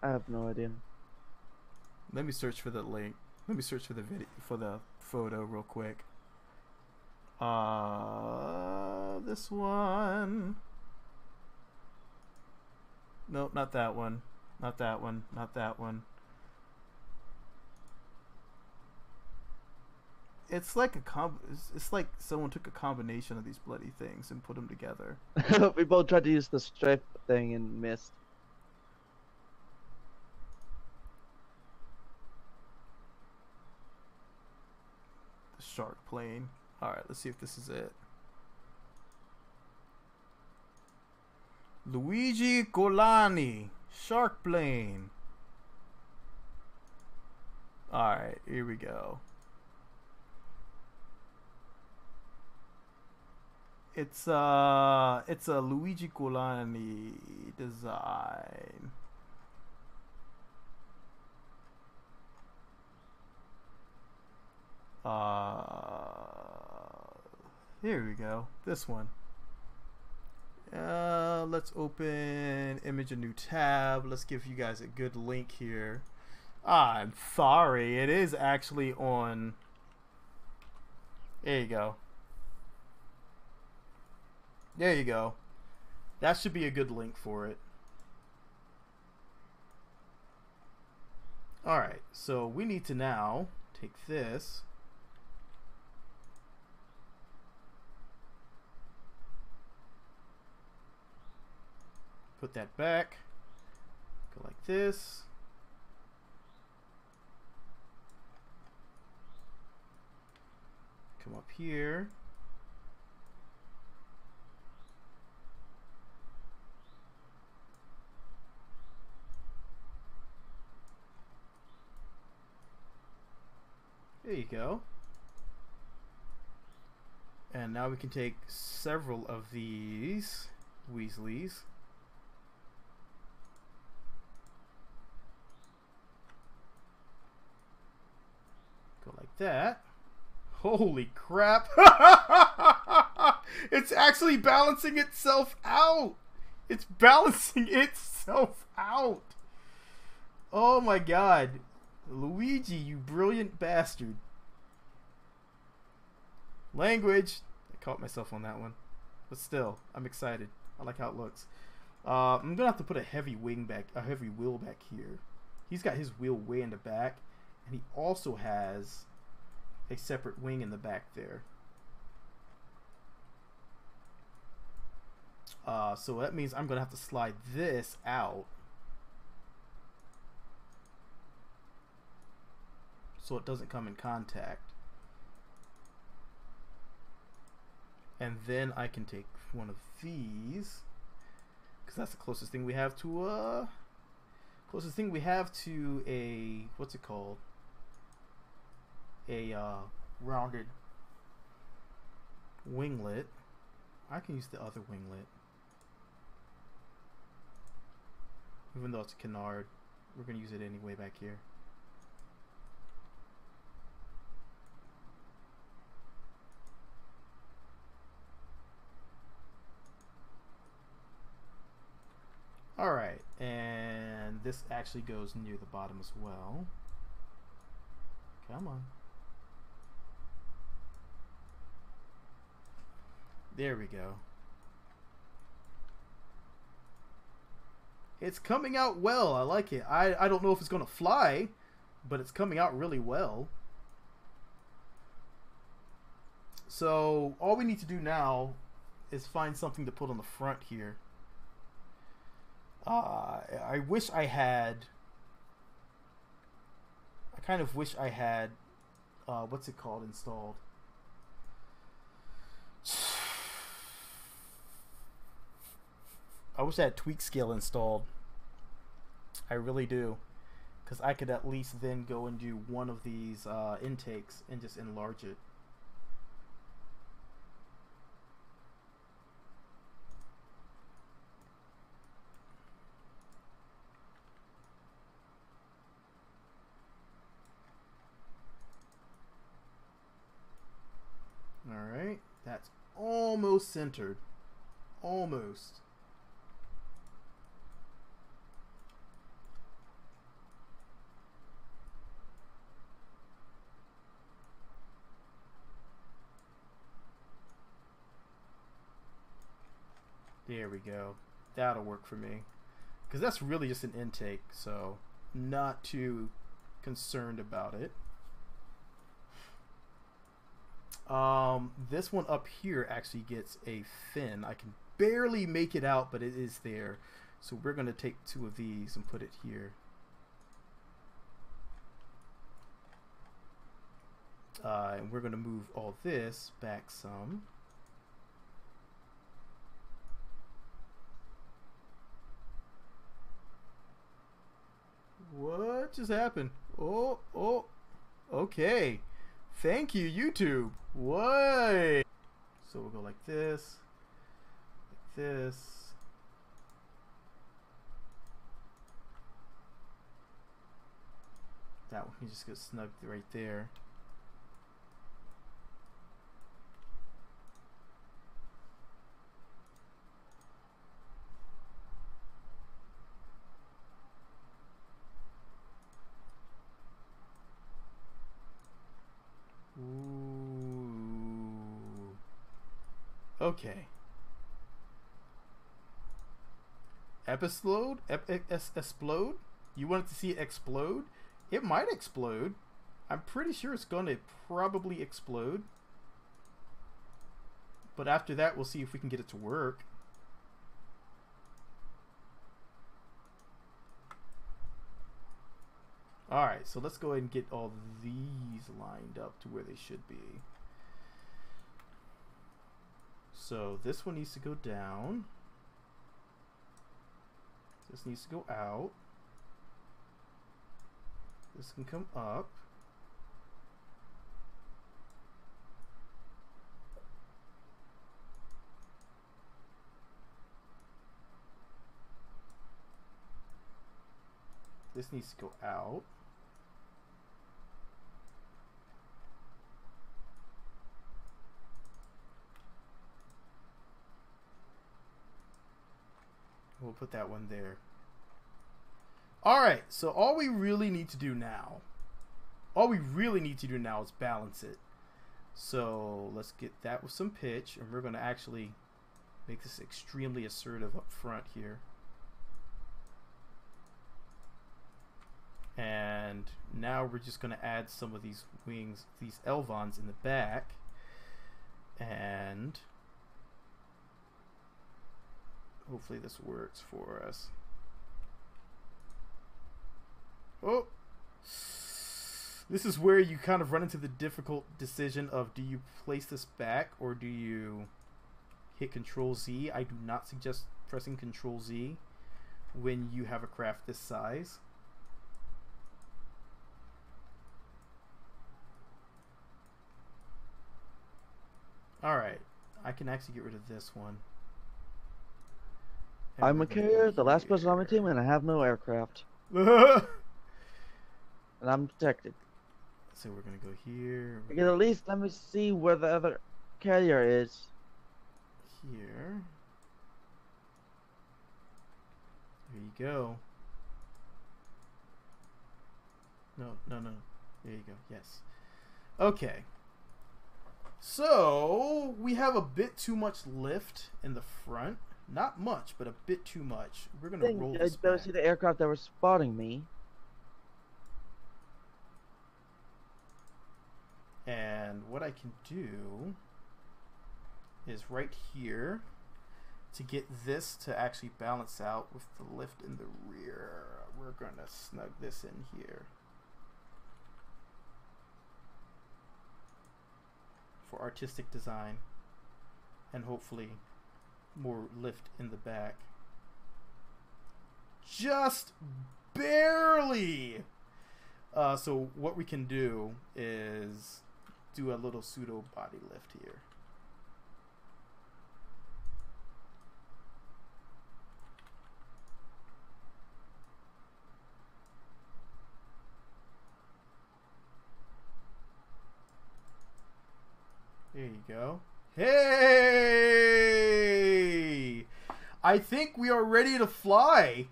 I have no idea. Let me search for the link. Let me search for the video, for the photo real quick. This one. Nope, not that one. Not that one. Not that one. It's like it's like someone took a combination of these bloody things and put them together. We both tried to use the stripe thing and missed. The shark plane. Alright, let's see if this is it. Luigi Golani. Shark plane. Alright, here we go. It's a Luigi Golani design. Here we go. This one. Let's open image, a new tab. Let's give you guys a good link here. I'm sorry, it is actually on. There you go. There you go. That should be a good link for it. Alright, so we need to now take this. Put that back. Go like this. Come up here. There you go. And now we can take several of these Weasleys. Go like that. Holy crap. It's actually balancing itself out. It's balancing itself out. Oh my god. Luigi, you brilliant bastard. Language. I caught myself on that one. But still, I'm excited. I like how it looks. I'm gonna have to put a heavy wheel back here. He's got his wheel way in the back, and he also has a separate wing in the back there. So that means I'm gonna have to slide this out so it doesn't come in contact. And then I can take one of these, because that's the closest thing we have to a what's it called? A rounded winglet. I can use the other winglet. Even though it's a canard, we're gonna use it anyway back here. Alright, and this actually goes near the bottom as well. Come on. There we go. It's coming out well. I like it. I don't know if it's going to fly, but it's coming out really well. So all we need to do now is find something to put on the front here. I wish I had kind of wish I had, what's it called, installed? I wish I had tweak scale installed. I really do. Because I could at least then go and do one of these intakes and just enlarge it. Alright, that's almost centered. Almost. There we go. That'll work for me. Because that's really just an intake, so not too concerned about it. This one up here actually gets a fin. I can barely make it out, but it is there. So we're going to take two of these and put it here. And we're going to move all this back some. What just happened? Oh, okay. Thank you, YouTube. What? So we'll go like this, like this. That one can just get snugged right there. Okay. Explode? Explode? You wanted to see it explode? It might explode. I'm pretty sure it's going to probably explode. But after that, we'll see if we can get it to work. Alright, so let's go ahead and get all these lined up to where they should be. So this one needs to go down. This needs to go out. This can come up. This needs to go out. We'll put that one there. Alright, so all we really need to do now is balance it. So let's get that with some pitch, and we're going to actually make this extremely assertive up front here. And now we're just going to add some of these wings, these elvons in the back. And hopefully this works for us. Oh! This is where you kind of run into the difficult decision of, do you place this back or do you hit Control Z? I do not suggest pressing Control Z when you have a craft this size. Alright, I can actually get rid of this one. And I'm a carrier, the last person on my team, and I have no aircraft. And I'm protected. so we're gonna go here. You can at least let me see where the other carrier is. Here. There you go. No. There you go. Yes. Okay. So we have a bit too much lift in the front. Not much, but a bit too much. We're gonna roll this I don't back. see the aircraft that were spotting me. And what I can do is right here to get this to actually balance out with the lift in the rear. We're gonna snug this in here. for artistic design and hopefully more lift in the back. Just barely. So what we can do is do a little pseudo body lift here. There you go. Hey! I think we are ready to fly.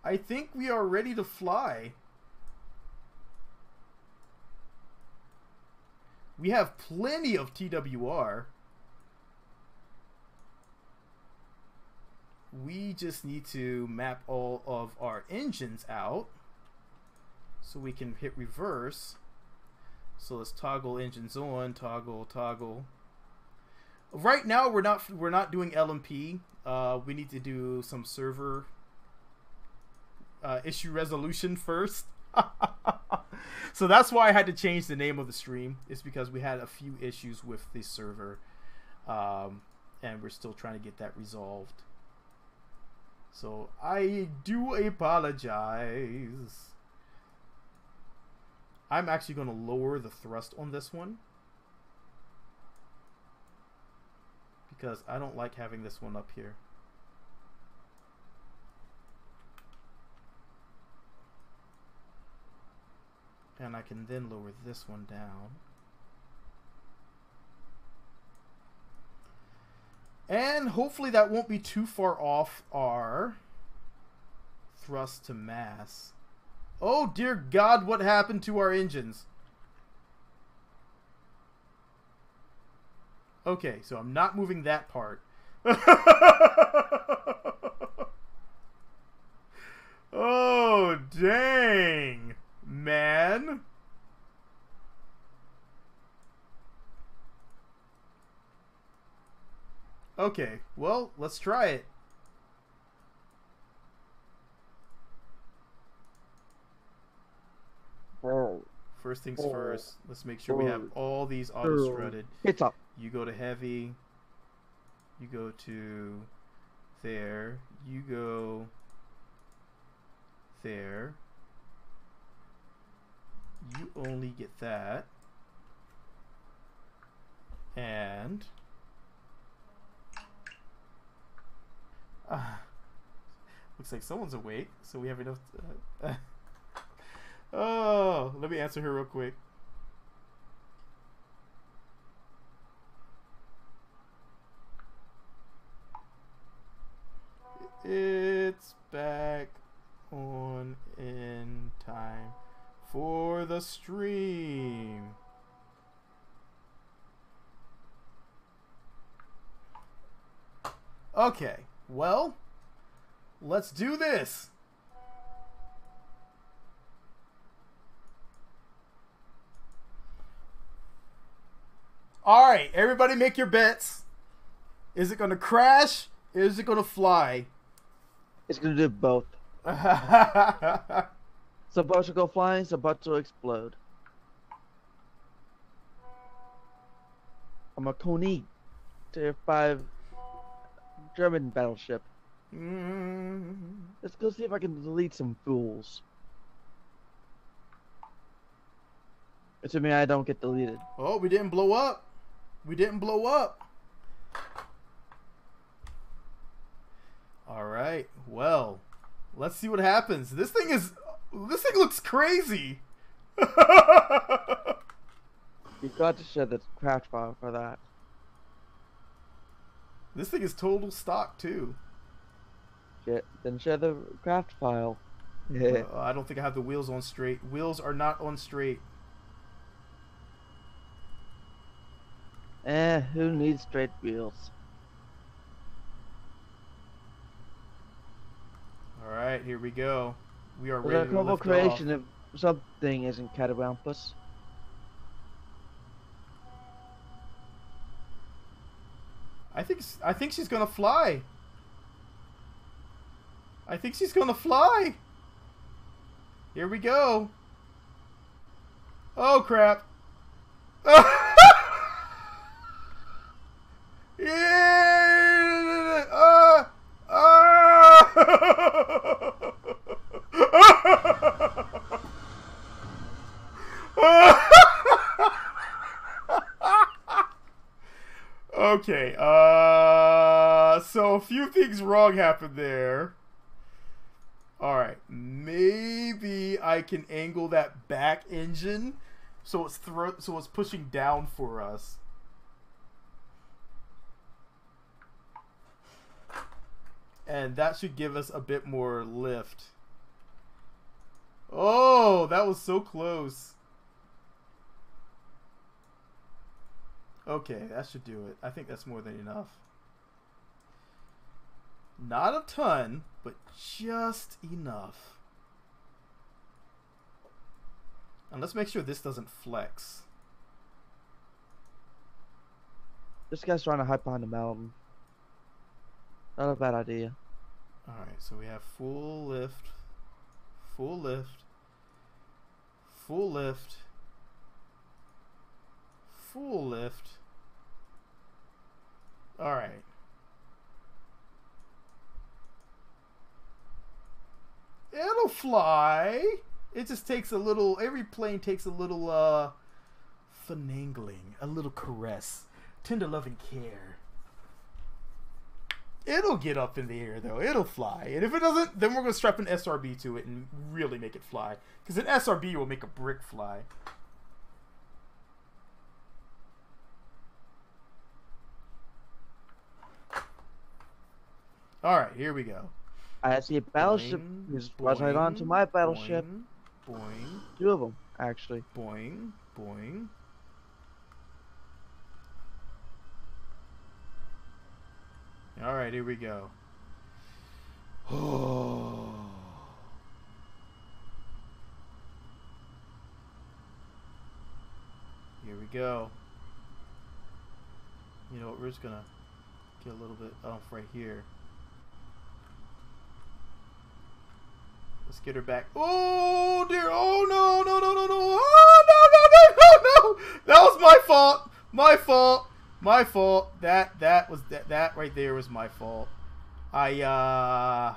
I think we are ready to fly. We have plenty of TWR. We just need to map all of our engines out so we can hit reverse. So let's toggle engines on, toggle. Right now we're not doing LMP. We need to do some server issue resolution first. So that's why I had to change the name of the stream. It's because we had a few issues with the server, and we're still trying to get that resolved. So I do apologize. I'm actually going to lower the thrust on this one because I don't like having this one up here. And I can then lower this one down. And hopefully that won't be too far off our thrust to mass. Oh dear God, what happened to our engines? Okay, so I'm not moving that part. Oh, dang, man. Okay, well, let's try it. First things first, let's make sure we have all these auto strutted. It's up. You go to heavy. You go to there. You go there. You only get that. And looks like someone's awake, so we have enough. Oh, let me answer her real quick. It's back on in time for the stream. Okay, well, let's do this. All right, everybody make your bets. Is it going to crash? Or is it going to fly? It's going to do both. It's about to go flying, it's about to explode. I'm a Kony Tier 5 German battleship. Let's go see if I can delete some fools. Assuming I don't get deleted. Oh, we didn't blow up. We didn't blow up. All right. Well, let's see what happens. This thing looks crazy. You got to share the craft file for that. This thing is total stock too. Then share the craft file. Yeah. I don't think I have the wheels on straight. Wheels are not on straight. Who needs straight wheels? All right, here we go. We are There's ready a to Kerbal lift creation off. if something isn't catawampus. I think she's gonna fly. I think she's gonna fly. Here we go. Oh crap. Yeah. Okay. So a few things wrong happened there. All right. Maybe I can angle that back engine so it's pushing down for us. And that should give us a bit more lift. Oh, that was so close. Okay, that should do it. I think that's more than enough. Not a ton, but just enough. And let's make sure this doesn't flex. This guy's trying to hide behind the mountain. Not a bad idea. Alright, so we have full lift, full lift, full lift, full lift. Alright. It'll fly. It just takes a little, every plane takes a little finagling, a little caress, tender loving care. It'll get up in the air though. It'll fly. And if it doesn't, then we're going to strap an SRB to it and really make it fly. Because an SRB will make a brick fly. Alright, here we go. I see a battleship. He's right onto my battleship. Boing, boing. 2 of them, actually. Boing, boing. Alright, here we go. Oh. Here we go. You know what, we're just gonna get a little bit off right here. Let's get her back. Oh dear! Oh no! No! No! No! No! Oh no! No! No! No! No! That was my fault. My fault. My fault. That right there was my fault. I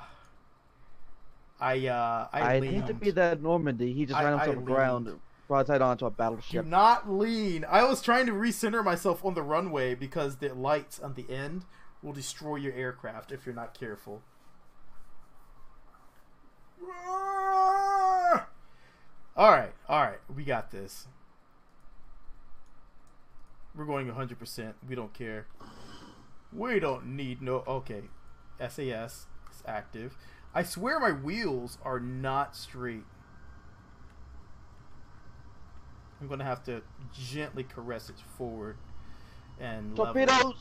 need to be that Normandy. He just ran onto the ground, broadside onto a battleship. Do not lean. I was trying to recenter myself on the runway because the lights on the end will destroy your aircraft if you're not careful. Alright, we got this. We're going 100%. We don't care. We don't need no... Okay. SAS is active. I swear my wheels are not straight. I'm going to have to gently caress it forward and Torpedoes! level.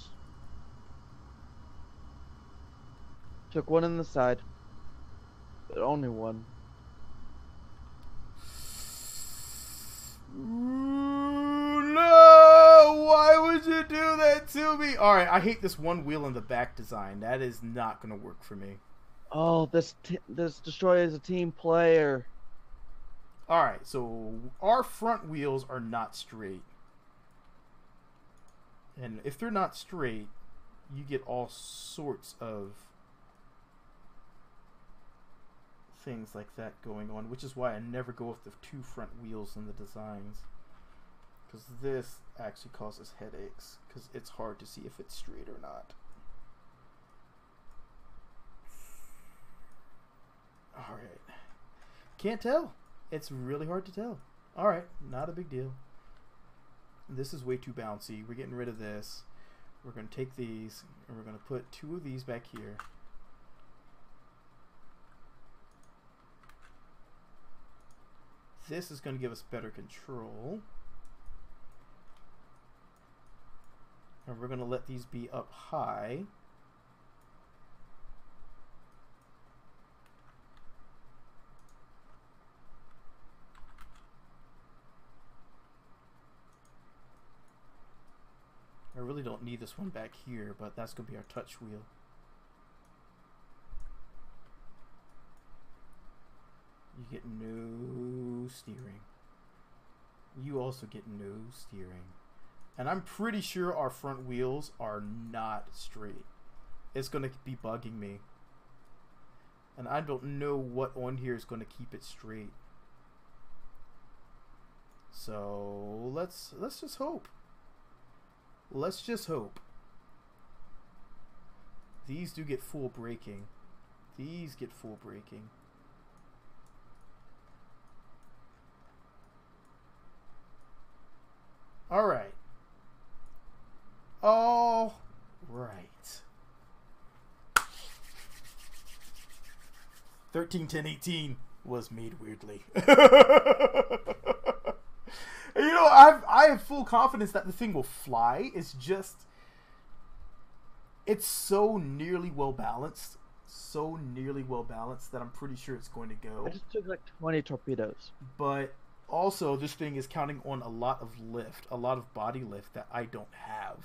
Took one in the side. But only one. No! Why would you do that to me? Alright, I hate this one wheel in the back design. That is not going to work for me. Oh, this destroyer is a team player. Alright, so our front wheels are not straight. And if they're not straight, you get all sorts of things like that going on, which is why I never go with the 2 front wheels in the designs. Because this actually causes headaches, because it's hard to see if it's straight or not. Alright. Can't tell. It's really hard to tell. Alright, not a big deal. This is way too bouncy. We're getting rid of this. We're going to take these, and we're going to put 2 of these back here. This is going to give us better control. And we're going to let these be up high. I really don't need this one back here, but that's going to be our touch wheel. You get no steering. You also get no steering. And I'm pretty sure our front wheels are not straight. It's going to be bugging me. And I don't know what on here is going to keep it straight. So let's just hope. Let's just hope. These do get full braking. These get full braking. All right. All right. 13, 10, 18 was made weirdly. You know, I have full confidence that the thing will fly. It's just, it's so nearly well balanced, that I'm pretty sure it's going to go. I just took like 20 torpedoes. But also, this thing is counting on a lot of lift, a lot of body lift that I don't have.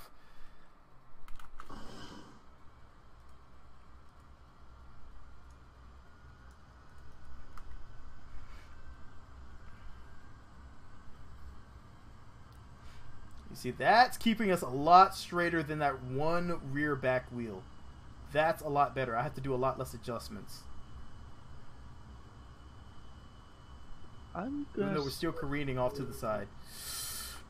You see, that's keeping us a lot straighter than that one rear back wheel. That's a lot better. I have to do a lot less adjustments. I'm good. Even though we're still careening off to the side.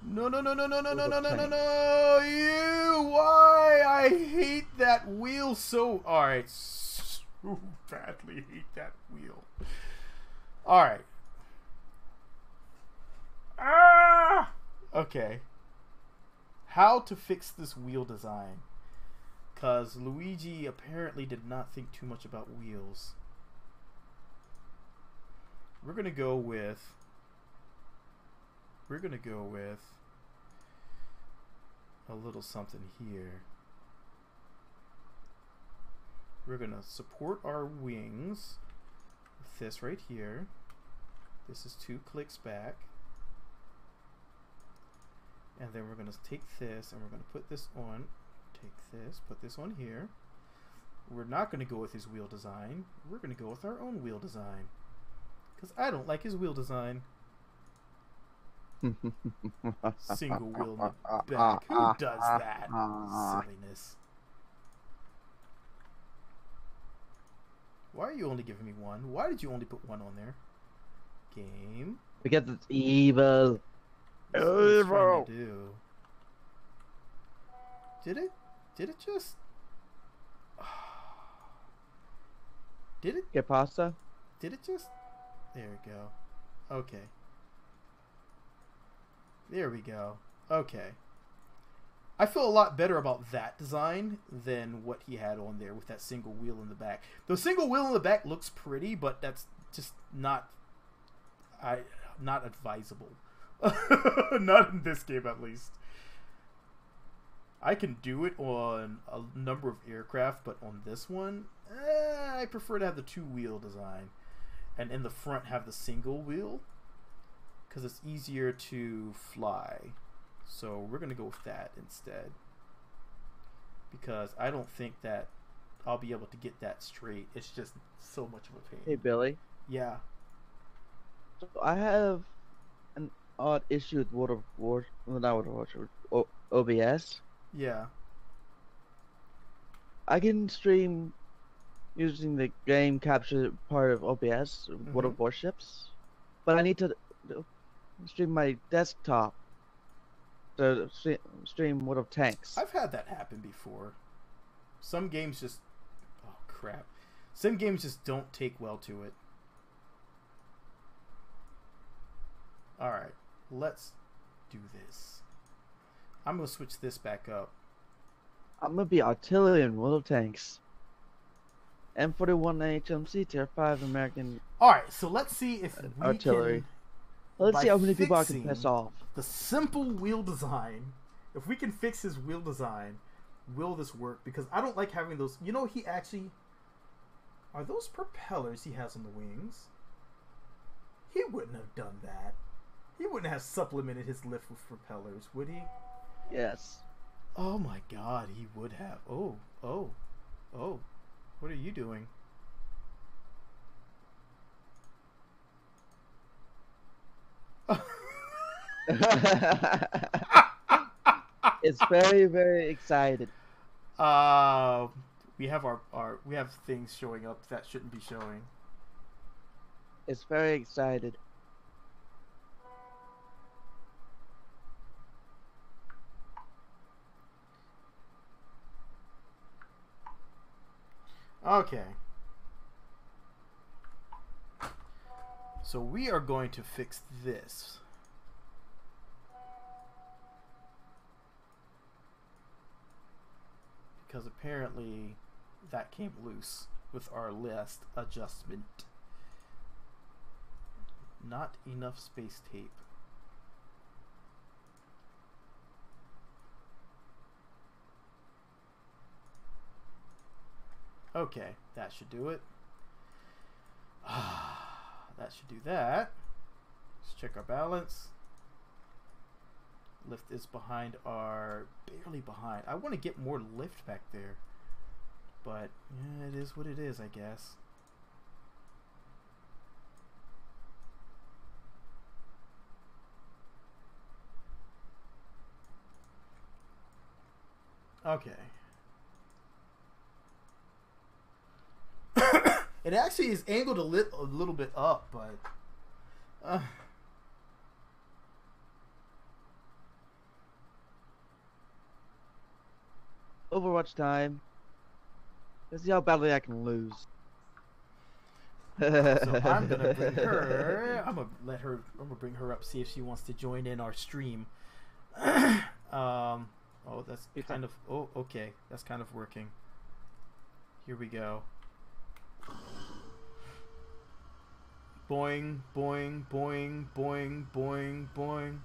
No, no, no, no, no, no, no, no, no, no, no! You! Why? I hate that wheel so... Alright. So badly hate that wheel. Alright. Ah! Okay. How to fix this wheel design? Because Luigi apparently did not think too much about wheels. We're gonna go with a little something here. We're gonna support our wings with this right here. This is 2 clicks back. And then we're gonna take this and we're gonna put this on. Take this, put this on here. We're not gonna go with his wheel design. We're gonna go with our own wheel design. Because I don't like his wheel design. Single wheel in the back. Who does that? Silliness. Why are you only giving me one? Why did you only put one on there? Game. Because it's evil. That's what it's trying to do. Did it? Did it just? Did it? Get pasta? Did it just? There we go. Okay. There we go. Okay. I feel a lot better about that design than what he had on there with that single wheel in the back. The single wheel in the back looks pretty, but that's just not advisable. Not in this game, at least. I can do it on a number of aircraft, but on this one, I prefer to have the 2-wheel design. And in the front have the single wheel, because it's easier to fly. So we're going to go with that instead. Because I don't think that I'll be able to get that straight. It's just so much of a pain. Hey, Billy. Yeah. So I have an odd issue with OBS. Yeah. I can stream using the game capture part of OBS, World of Warships, but I need to stream my desktop to stream World of Tanks. I've had that happen before. Some games just... Oh, crap. Some games just don't take well to it. Alright, let's do this. I'm going to switch this back up. I'm going to be artillery in World of Tanks. M41 HMC Tier 5 American Alright, so let's see if we artillery. can... Let's see how many people I can piss off. The simple wheel design. If we can fix his wheel design, will this work? Because I don't like having those... You know, he actually... Are those propellers he has on the wings? He wouldn't have done that. He wouldn't have supplemented his lift with propellers, would he? Yes. Oh my god, he would have. Oh. What are you doing? It's very, very excited. We have we have things showing up that shouldn't be showing. It's very excited. Okay. So we are going to fix this. Because apparently that came loose with our last adjustment. Not enough space tape. Okay, that should do it. That should do that. Let's check our balance. Lift is behind our... barely behind. I want to get more lift back there. But, yeah, it is what it is, I guess. Okay. It actually is angled a little bit up, but... Overwatch time. Let's see how badly I can lose. So I'm gonna bring her. I'm gonna bring her up. See if she wants to join in our stream. Oh, that's kind of. Oh, okay. That's kind of working. Here we go. Boing, boing, boing, boing, boing, boing.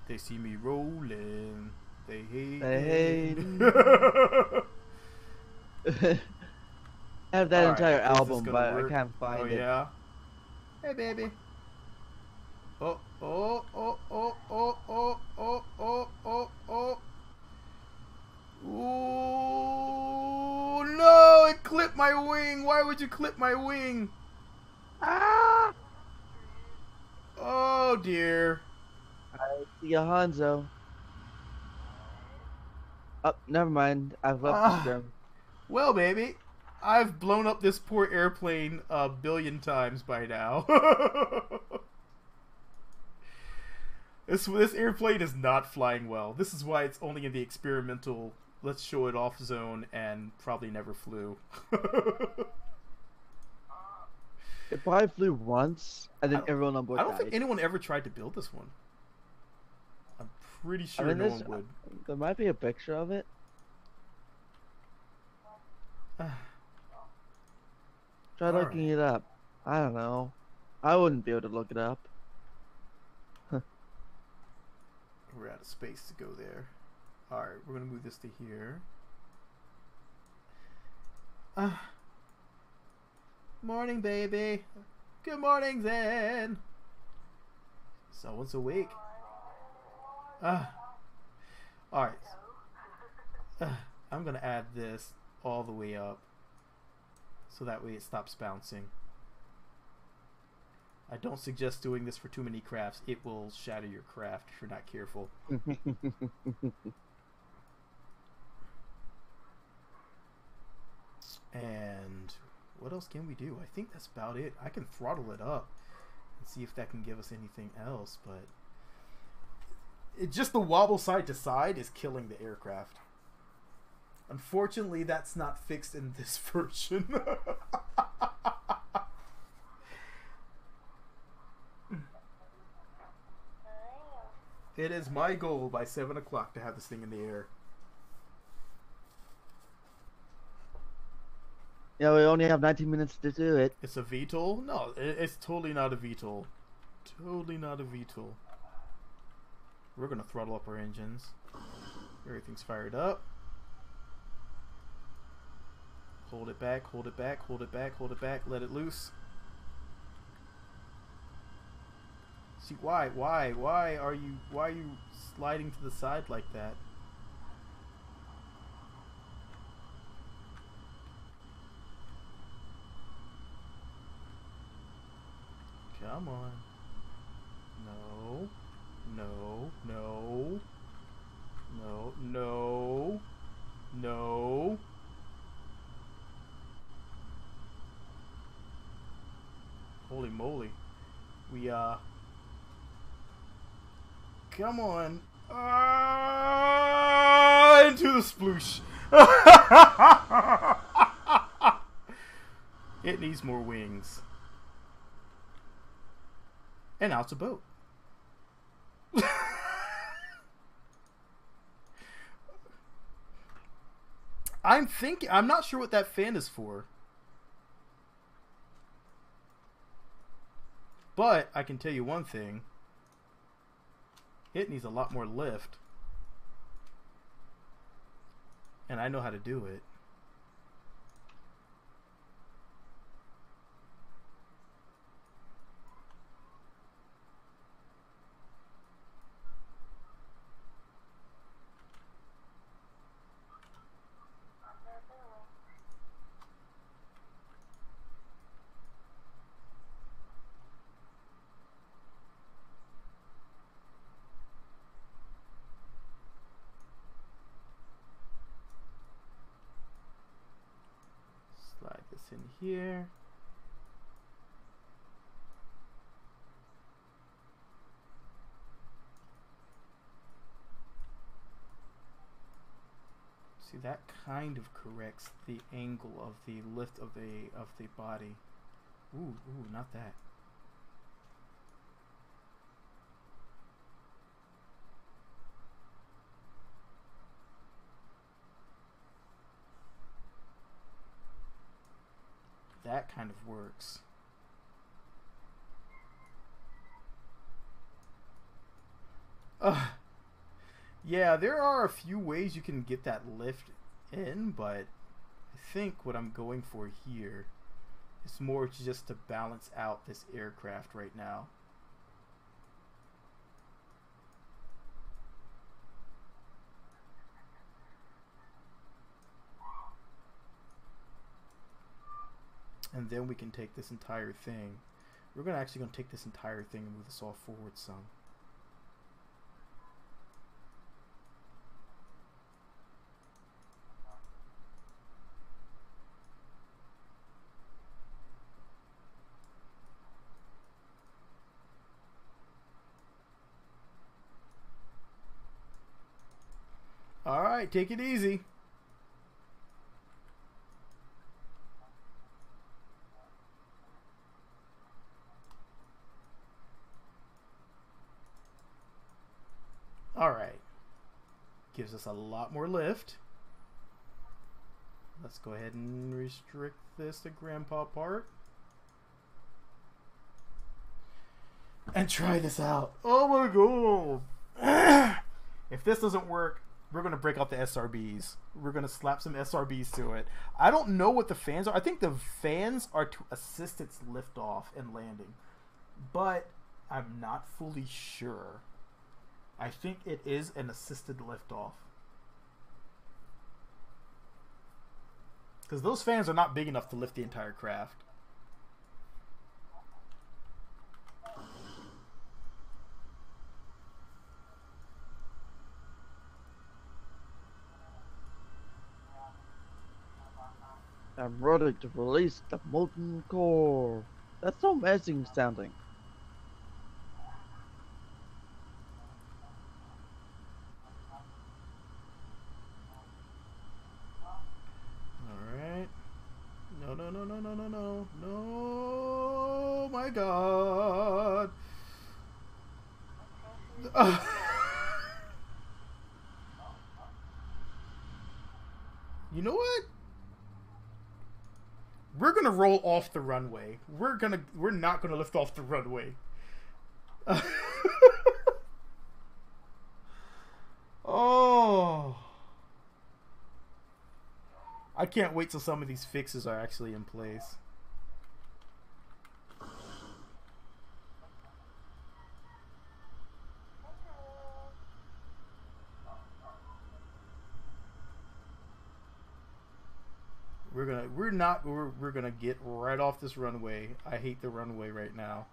They see me rolling. They hate. I have that entire right, album, but work? I can't find it. Oh yeah. Hey baby. Oh oh oh oh oh oh oh oh oh oh. Ooh no! It clipped my wing. Why would you clip my wing? Ah! Oh dear. I see a Hanzo. Oh, never mind. I've left the scrim. Well, baby, I've blown up this poor airplane a billion times by now. This airplane is not flying well. This is why it's only in the experimental let's show it off zone and probably never flew. It probably flew once, and then everyone on board I don't died. think anyone ever tried to build this one. I'm pretty sure no one would. There might be a picture of it. Try looking it up. I don't know. I wouldn't be able to look it up. We're out of space to go there. Alright, we're going to move this to here. Morning, baby. Good morning, Zen. Someone's awake. Alright. I'm going to add this all the way up. So that way it stops bouncing. I don't suggest doing this for too many crafts. It will shatter your craft if you're not careful. And what else can we do? I think that's about it. I can throttle it up and see if that can give us anything else, but just the wobble side to side is killing the aircraft. Unfortunately, that's not fixed in this version. It is my goal by 7 o'clock to have this thing in the air. Yeah, we only have 19 minutes to do it. It's a VTOL? No, it's totally not a VTOL. Totally not a VTOL. We're going to throttle up our engines. Everything's fired up. Hold it back, hold it back, hold it back, hold it back, let it loose. See, why are you sliding to the side like that? Come on. No. No. No. No. No. No. Holy moly. We, come on. Into the sploosh. It needs more wings. And now it's a boat. I'm not sure what that fan is for. But I can tell you one thing. It needs a lot more lift. And I know how to do it. Slide this in here. See, that kind of corrects the angle of the lift of the body. Ooh, not that. That kind of works. Yeah, there are a few ways you can get that lift in, but I think what I'm going for here is more just to balance out this aircraft right now. And then we can take this entire thing. We're actually going to take this entire thing and move this all forward some. All right, take it easy. All right. Gives us a lot more lift. Let's go ahead and restrict this to grandpa part. And try this out. Oh my god. If this doesn't work, we're going to break out the SRBs. We're going to slap some SRBs to it. I don't know what the fans are. I think the fans are to assist its liftoff and landing. But I'm not fully sure. I think it is an assisted liftoff. Because those fans are not big enough to lift the entire craft. I'm ready to release the molten core. That's so amazing sounding. Alright. No, no, no, no, no, no, no. No, my god. You know what? We're gonna roll off the runway. We're not gonna lift off the runway. Oh, I can't wait till some of these fixes are actually in place. We're gonna get right off this runway. I hate the runway right now.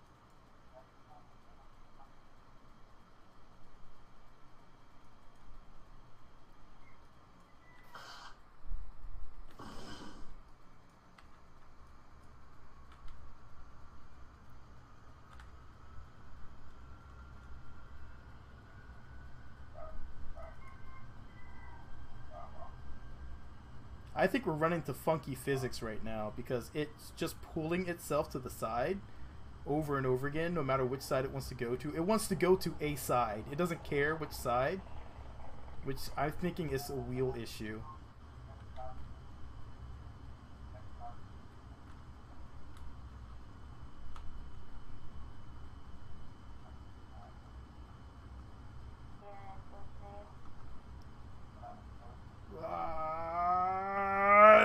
I think we're running into funky physics right now because it's just pulling itself to the side over and over again, no matter which side it wants to go to. It wants to go to a side. It doesn't care which side, which I'm thinking is a wheel issue.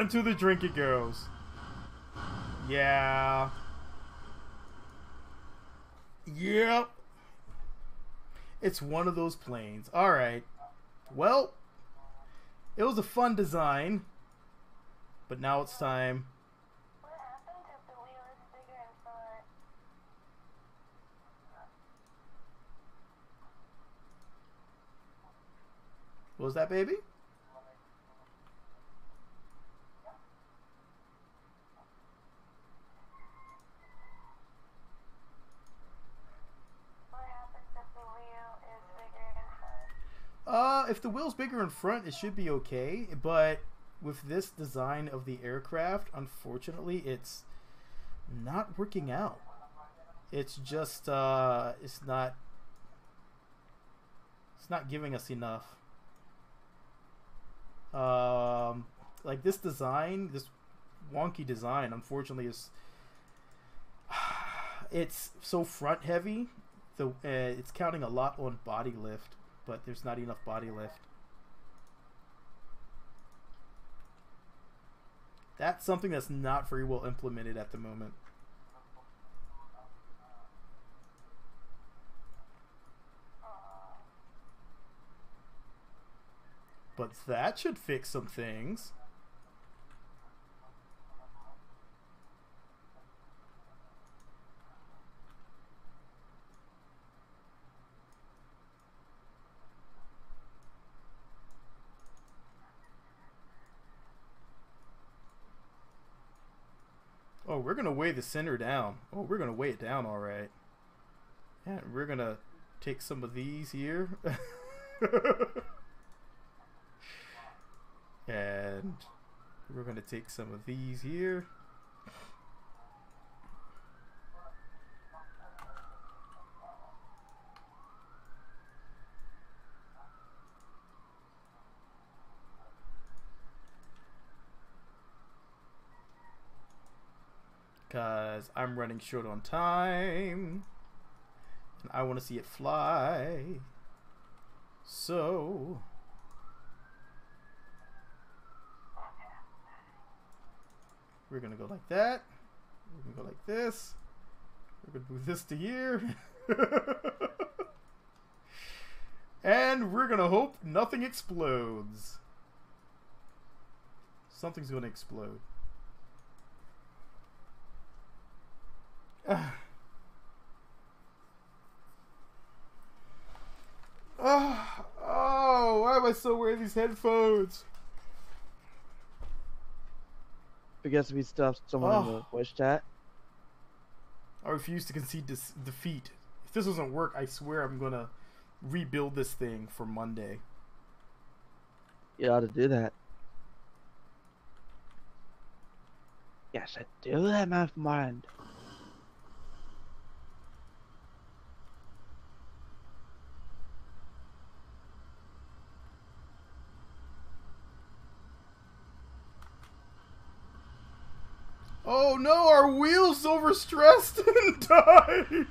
Into the drink it goes. Yeah. Yep. It's one of those planes. Alright. Well, it was a fun design. But now it's time. What happens if the wheel is bigger in front? What was that, baby? If the wheel's bigger in front, it should be okay. But with this design of the aircraft, unfortunately, it's not working out. It's just, it's not giving us enough. Like this design, this wonky design, unfortunately, is it's so front heavy. It's counting a lot on body lift, but there's not enough body lift. That's something that's not very well implemented at the moment. But that should fix some things. Oh, we're going to weigh the center down. Oh, we're going to weigh it down all right. And we're going to take some of these here. And we're going to take some of these here. Because I'm running short on time. And I want to see it fly. So we're going to go like that. We're going to go like this. We're going to move this to here. And we're going to hope nothing explodes. Something's going to explode. Oh, why am I still wearing these headphones? Because we still have someone in the voice chat. I refuse to concede this defeat. If this doesn't work, I swear I'm gonna rebuild this thing for Monday. You ought to do that. Yes, I do that, my friend. Oh no, our wheel's overstressed and died!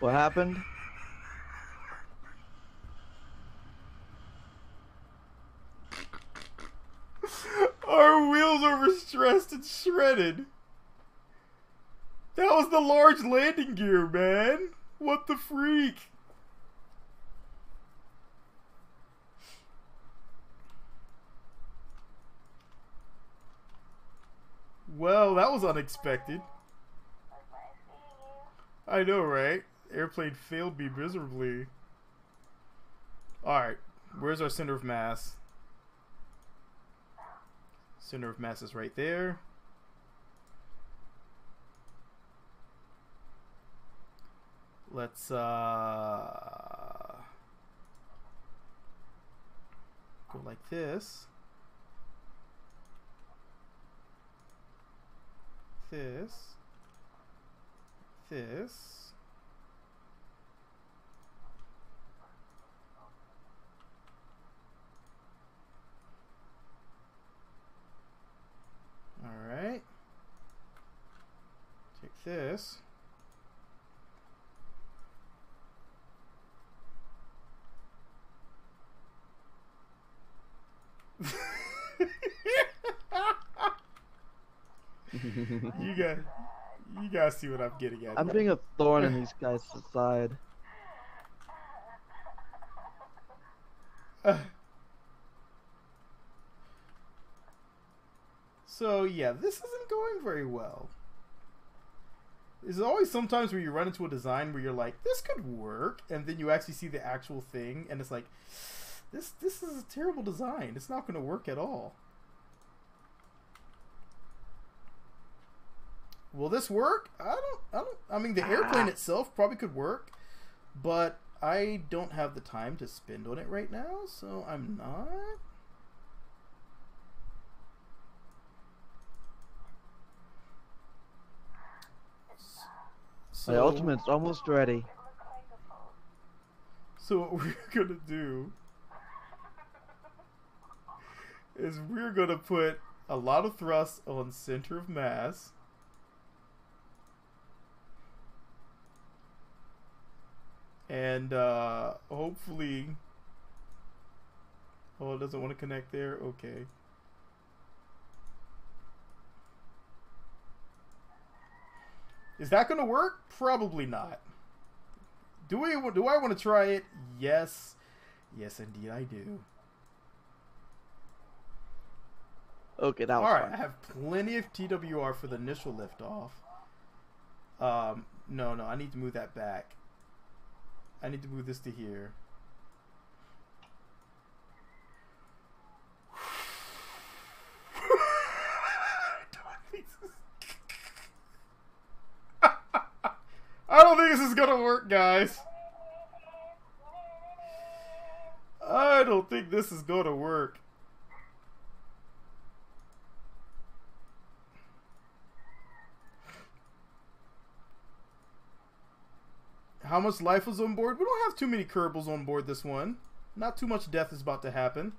What happened? Our wheel's overstressed and shredded. That was the large landing gear, man. What the freak? Well, that was unexpected. I know, right? Airplane failed me miserably. Alright, where's our center of mass? Center of mass is right there. Let's go like this. This. This. All right. Take this. You guys see what I'm getting at. I'm being a thorn in these guys' side. So yeah, this isn't going very well. There's always sometimes where you run into a design where you're like, this could work, and then you actually see the actual thing, and it's like, this is a terrible design. It's not going to work at all. Will this work? I mean, the airplane itself probably could work, but I don't have the time to spend on it right now, so I'm not. My ultimate's almost ready. So what we're gonna do is we're gonna put a lot of thrust on center of mass. And hopefully, oh, it doesn't want to connect there. Okay. Is that going to work? Probably not. Do I want to try it? Yes. Yes, indeed I do. Okay, that was All right, fine. I have plenty of TWR for the initial liftoff. No, I need to move that back. I need to move this to here. I don't think this is gonna work, guys. I don't think this is gonna work. How much life was on board? We don't have too many Kerbals on board this one. Not too much death is about to happen.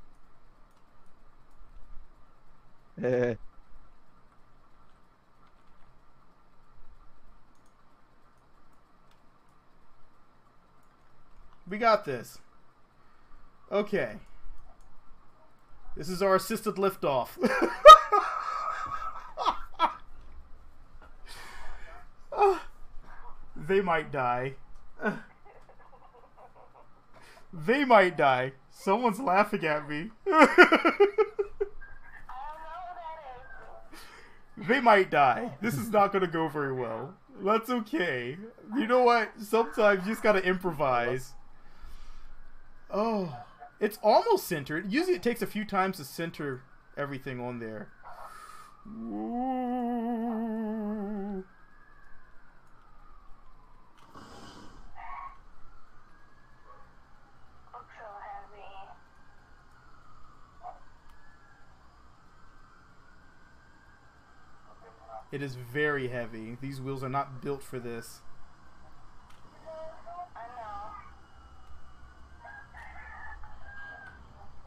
We got this. Okay. This is our assisted liftoff. They might die. They might die. Someone's laughing at me. They might die. This is not going to go very well. That's okay. You know what? Sometimes you just got to improvise. Oh, it's almost centered. Usually it takes a few times to center everything on there. Ooh. It is very heavy. These wheels are not built for this.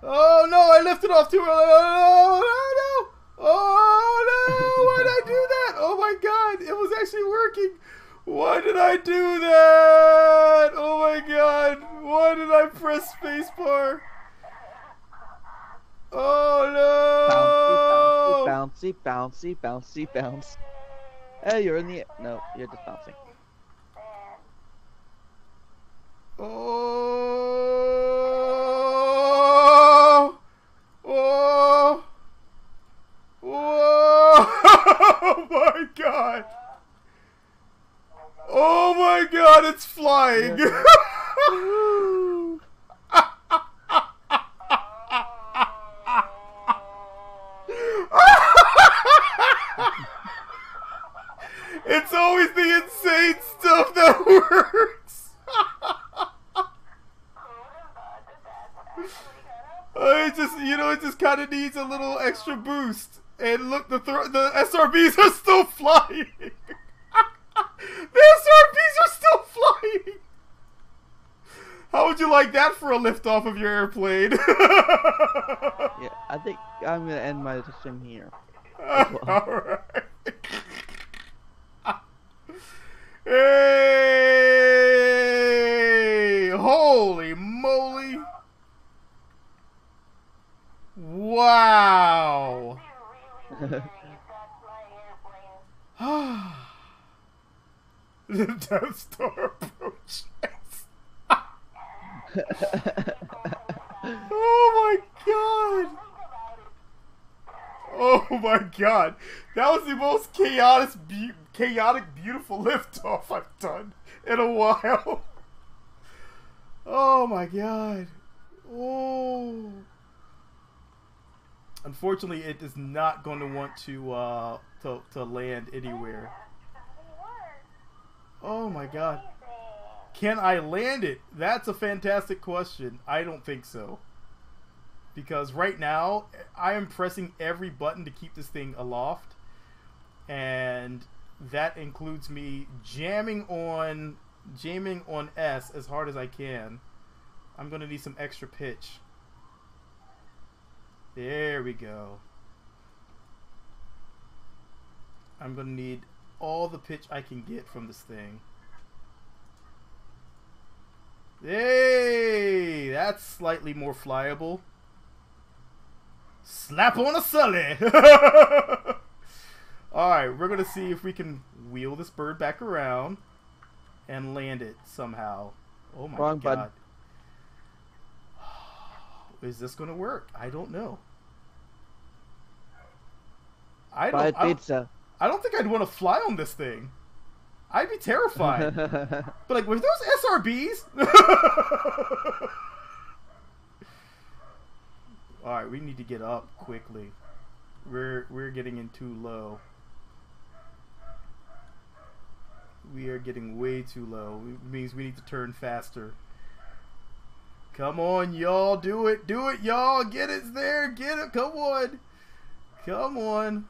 Oh no, I lifted off too early. Oh no! Oh no! Why did I do that? Oh my god, it was actually working. Why did I do that? Oh my god, why did I press spacebar? Oh no! Bouncy, bouncy, bouncy, bouncy, bounce. Hey, you're in the... No, you're just bouncing. Oh! Oh! Whoa! Oh my god! Oh my god, it's flying! It's always the insane stuff that works. It just it just kind of needs a little extra boost. And look, the SRBs are still flying. The SRBs are still flying. How would you like that for a lift off of your airplane? Yeah, I think I'm gonna end my stream here. Alright. Hey! Holy moly! Wow! The Death Star approaches. Oh my god! Oh my god! That was the most chaotic, beautiful liftoff I've done in a while. Oh my god! Oh. Unfortunately, it is not going to want to land anywhere. Oh my god. Can I land it? That's a fantastic question. I don't think so. Because right now, I am pressing every button to keep this thing aloft. And that includes me jamming on S as hard as I can. I'm going to need some extra pitch. There we go. I'm going to need all the pitch I can get from this thing. Hey, that's slightly more flyable. Slap on a Sully. Alright, we're going to see if we can wheel this bird back around and land it somehow. Oh my Wrong god. button. Is this going to work? I don't know. Buy pizza. I don't think I'd want to fly on this thing. I'd be terrified. But like, were those SRBs? Alright, we need to get up quickly. We're getting in too low. We are getting way too low. It means we need to turn faster. Come on, y'all. Do it. Do it, y'all. Get it there. Get it. Come on. Come on.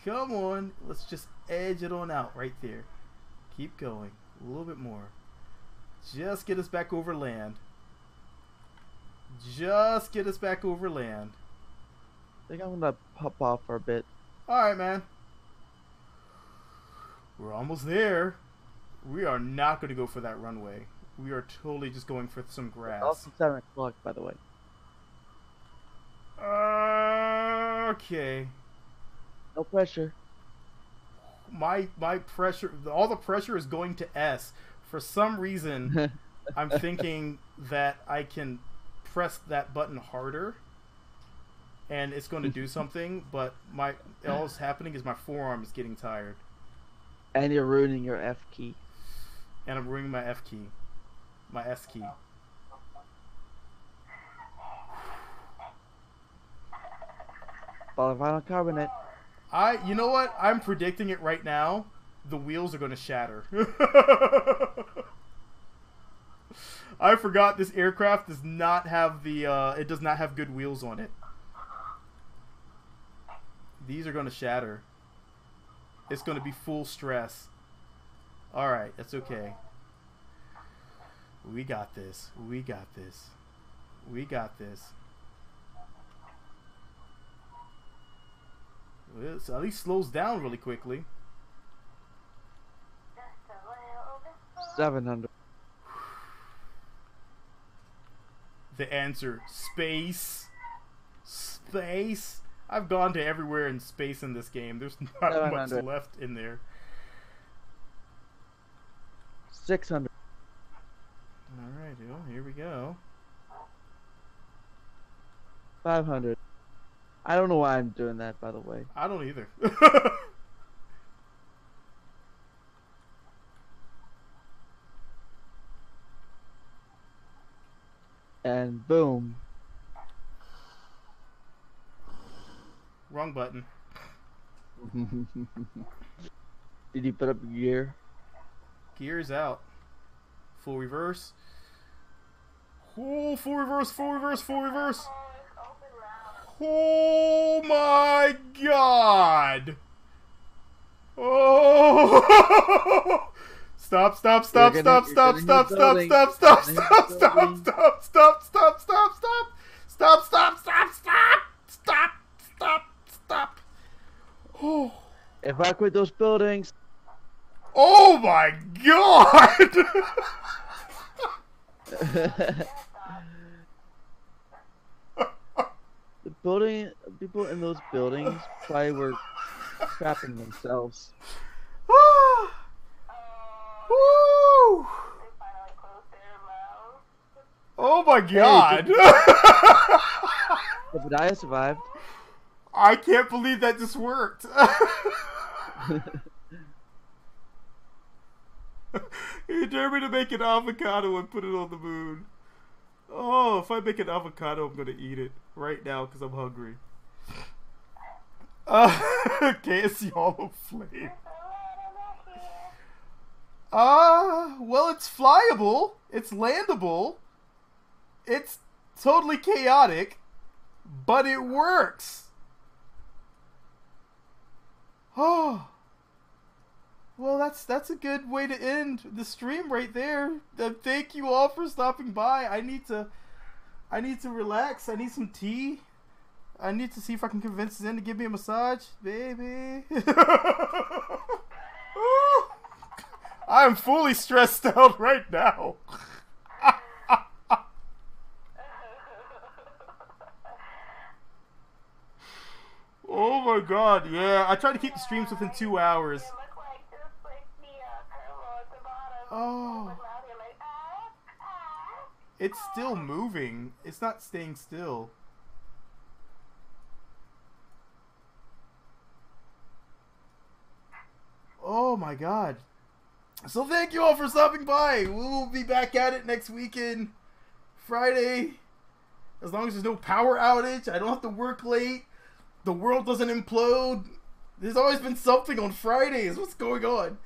Come on. Let's just edge it on out right there. Keep going. A little bit more. Just get us back over land. Just get us back over land. I think I'm gonna pop off for a bit. Alright, man. We're almost there. We are not going to go for that runway. We are totally just going for some grass. It's also 7 o'clock, by the way. Okay. No pressure. My pressure, all the pressure is going to S. For some reason, I'm thinking that I can press that button harder and it's going to do something, but all that's happening is my forearm is getting tired. And you're ruining your F key. And I'm ruining my F key. My S key. Polyvinyl carbonate. You know what? I'm predicting it right now. The wheels are going to shatter. I forgot this aircraft does not have it does not have good wheels on it. These are going to shatter. It's going to be full stress. Alright, that's okay. We got this. We got this. We got this. Well, so at least slows down really quickly. 700. The answer, space. Space. I've gone to everywhere in space in this game. There's not much 700. left in there. 600. Alright, well, here we go. 500. I don't know why I'm doing that, by the way. I don't either. And boom. Wrong button. Did you put up your gear? Gears out. Full reverse. Oh, full reverse, full reverse, full reverse. Oh my god! Oh! Stop! Stop! Stop! You're Stop! gonna- Stop! you're Stop! gonna Stop! hit Stop! the Stop! building. Stop! Stop! Stop! Stop! Stop! Stop! Stop! Stop! Stop! Stop! Stop! Stop! Stop! Stop! Oh! Evacuate those buildings. Oh my god! The building, people in those buildings probably were trapping themselves. Oh, Woo! they finally closed their mouths. Oh my god! Obadiah survived. I can't believe that just worked. He dared me to make an avocado and put it on the moon. Oh, if I make an avocado, I'm gonna eat it right now because I'm hungry. KSC Hollow Flame. Well, it's flyable. It's landable. It's totally chaotic, but it works. Oh. Well, that's a good way to end the stream right there. Thank you all for stopping by. I need to relax. I need some tea. I need to see if I can convince Zen to give me a massage, baby. I'm fully stressed out right now. Oh my god, yeah. I try to keep the streams within 2 hours. It looked like just like the Kerbal at the bottom. Oh. Like, now they're like, It's still moving. It's not staying still. Oh my god. So thank you all for stopping by. We will be back at it next weekend. Friday. As long as there's no power outage. I don't have to work late. The world doesn't implode. There's always been something on Fridays. What's going on?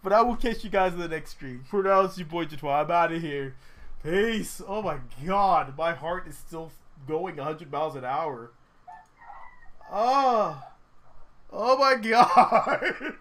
But I will catch you guys in the next stream. For now, it's your boy Jatwa. I'm out of here. Peace. Oh my god. My heart is still going 100 miles an hour. Oh. Oh my god.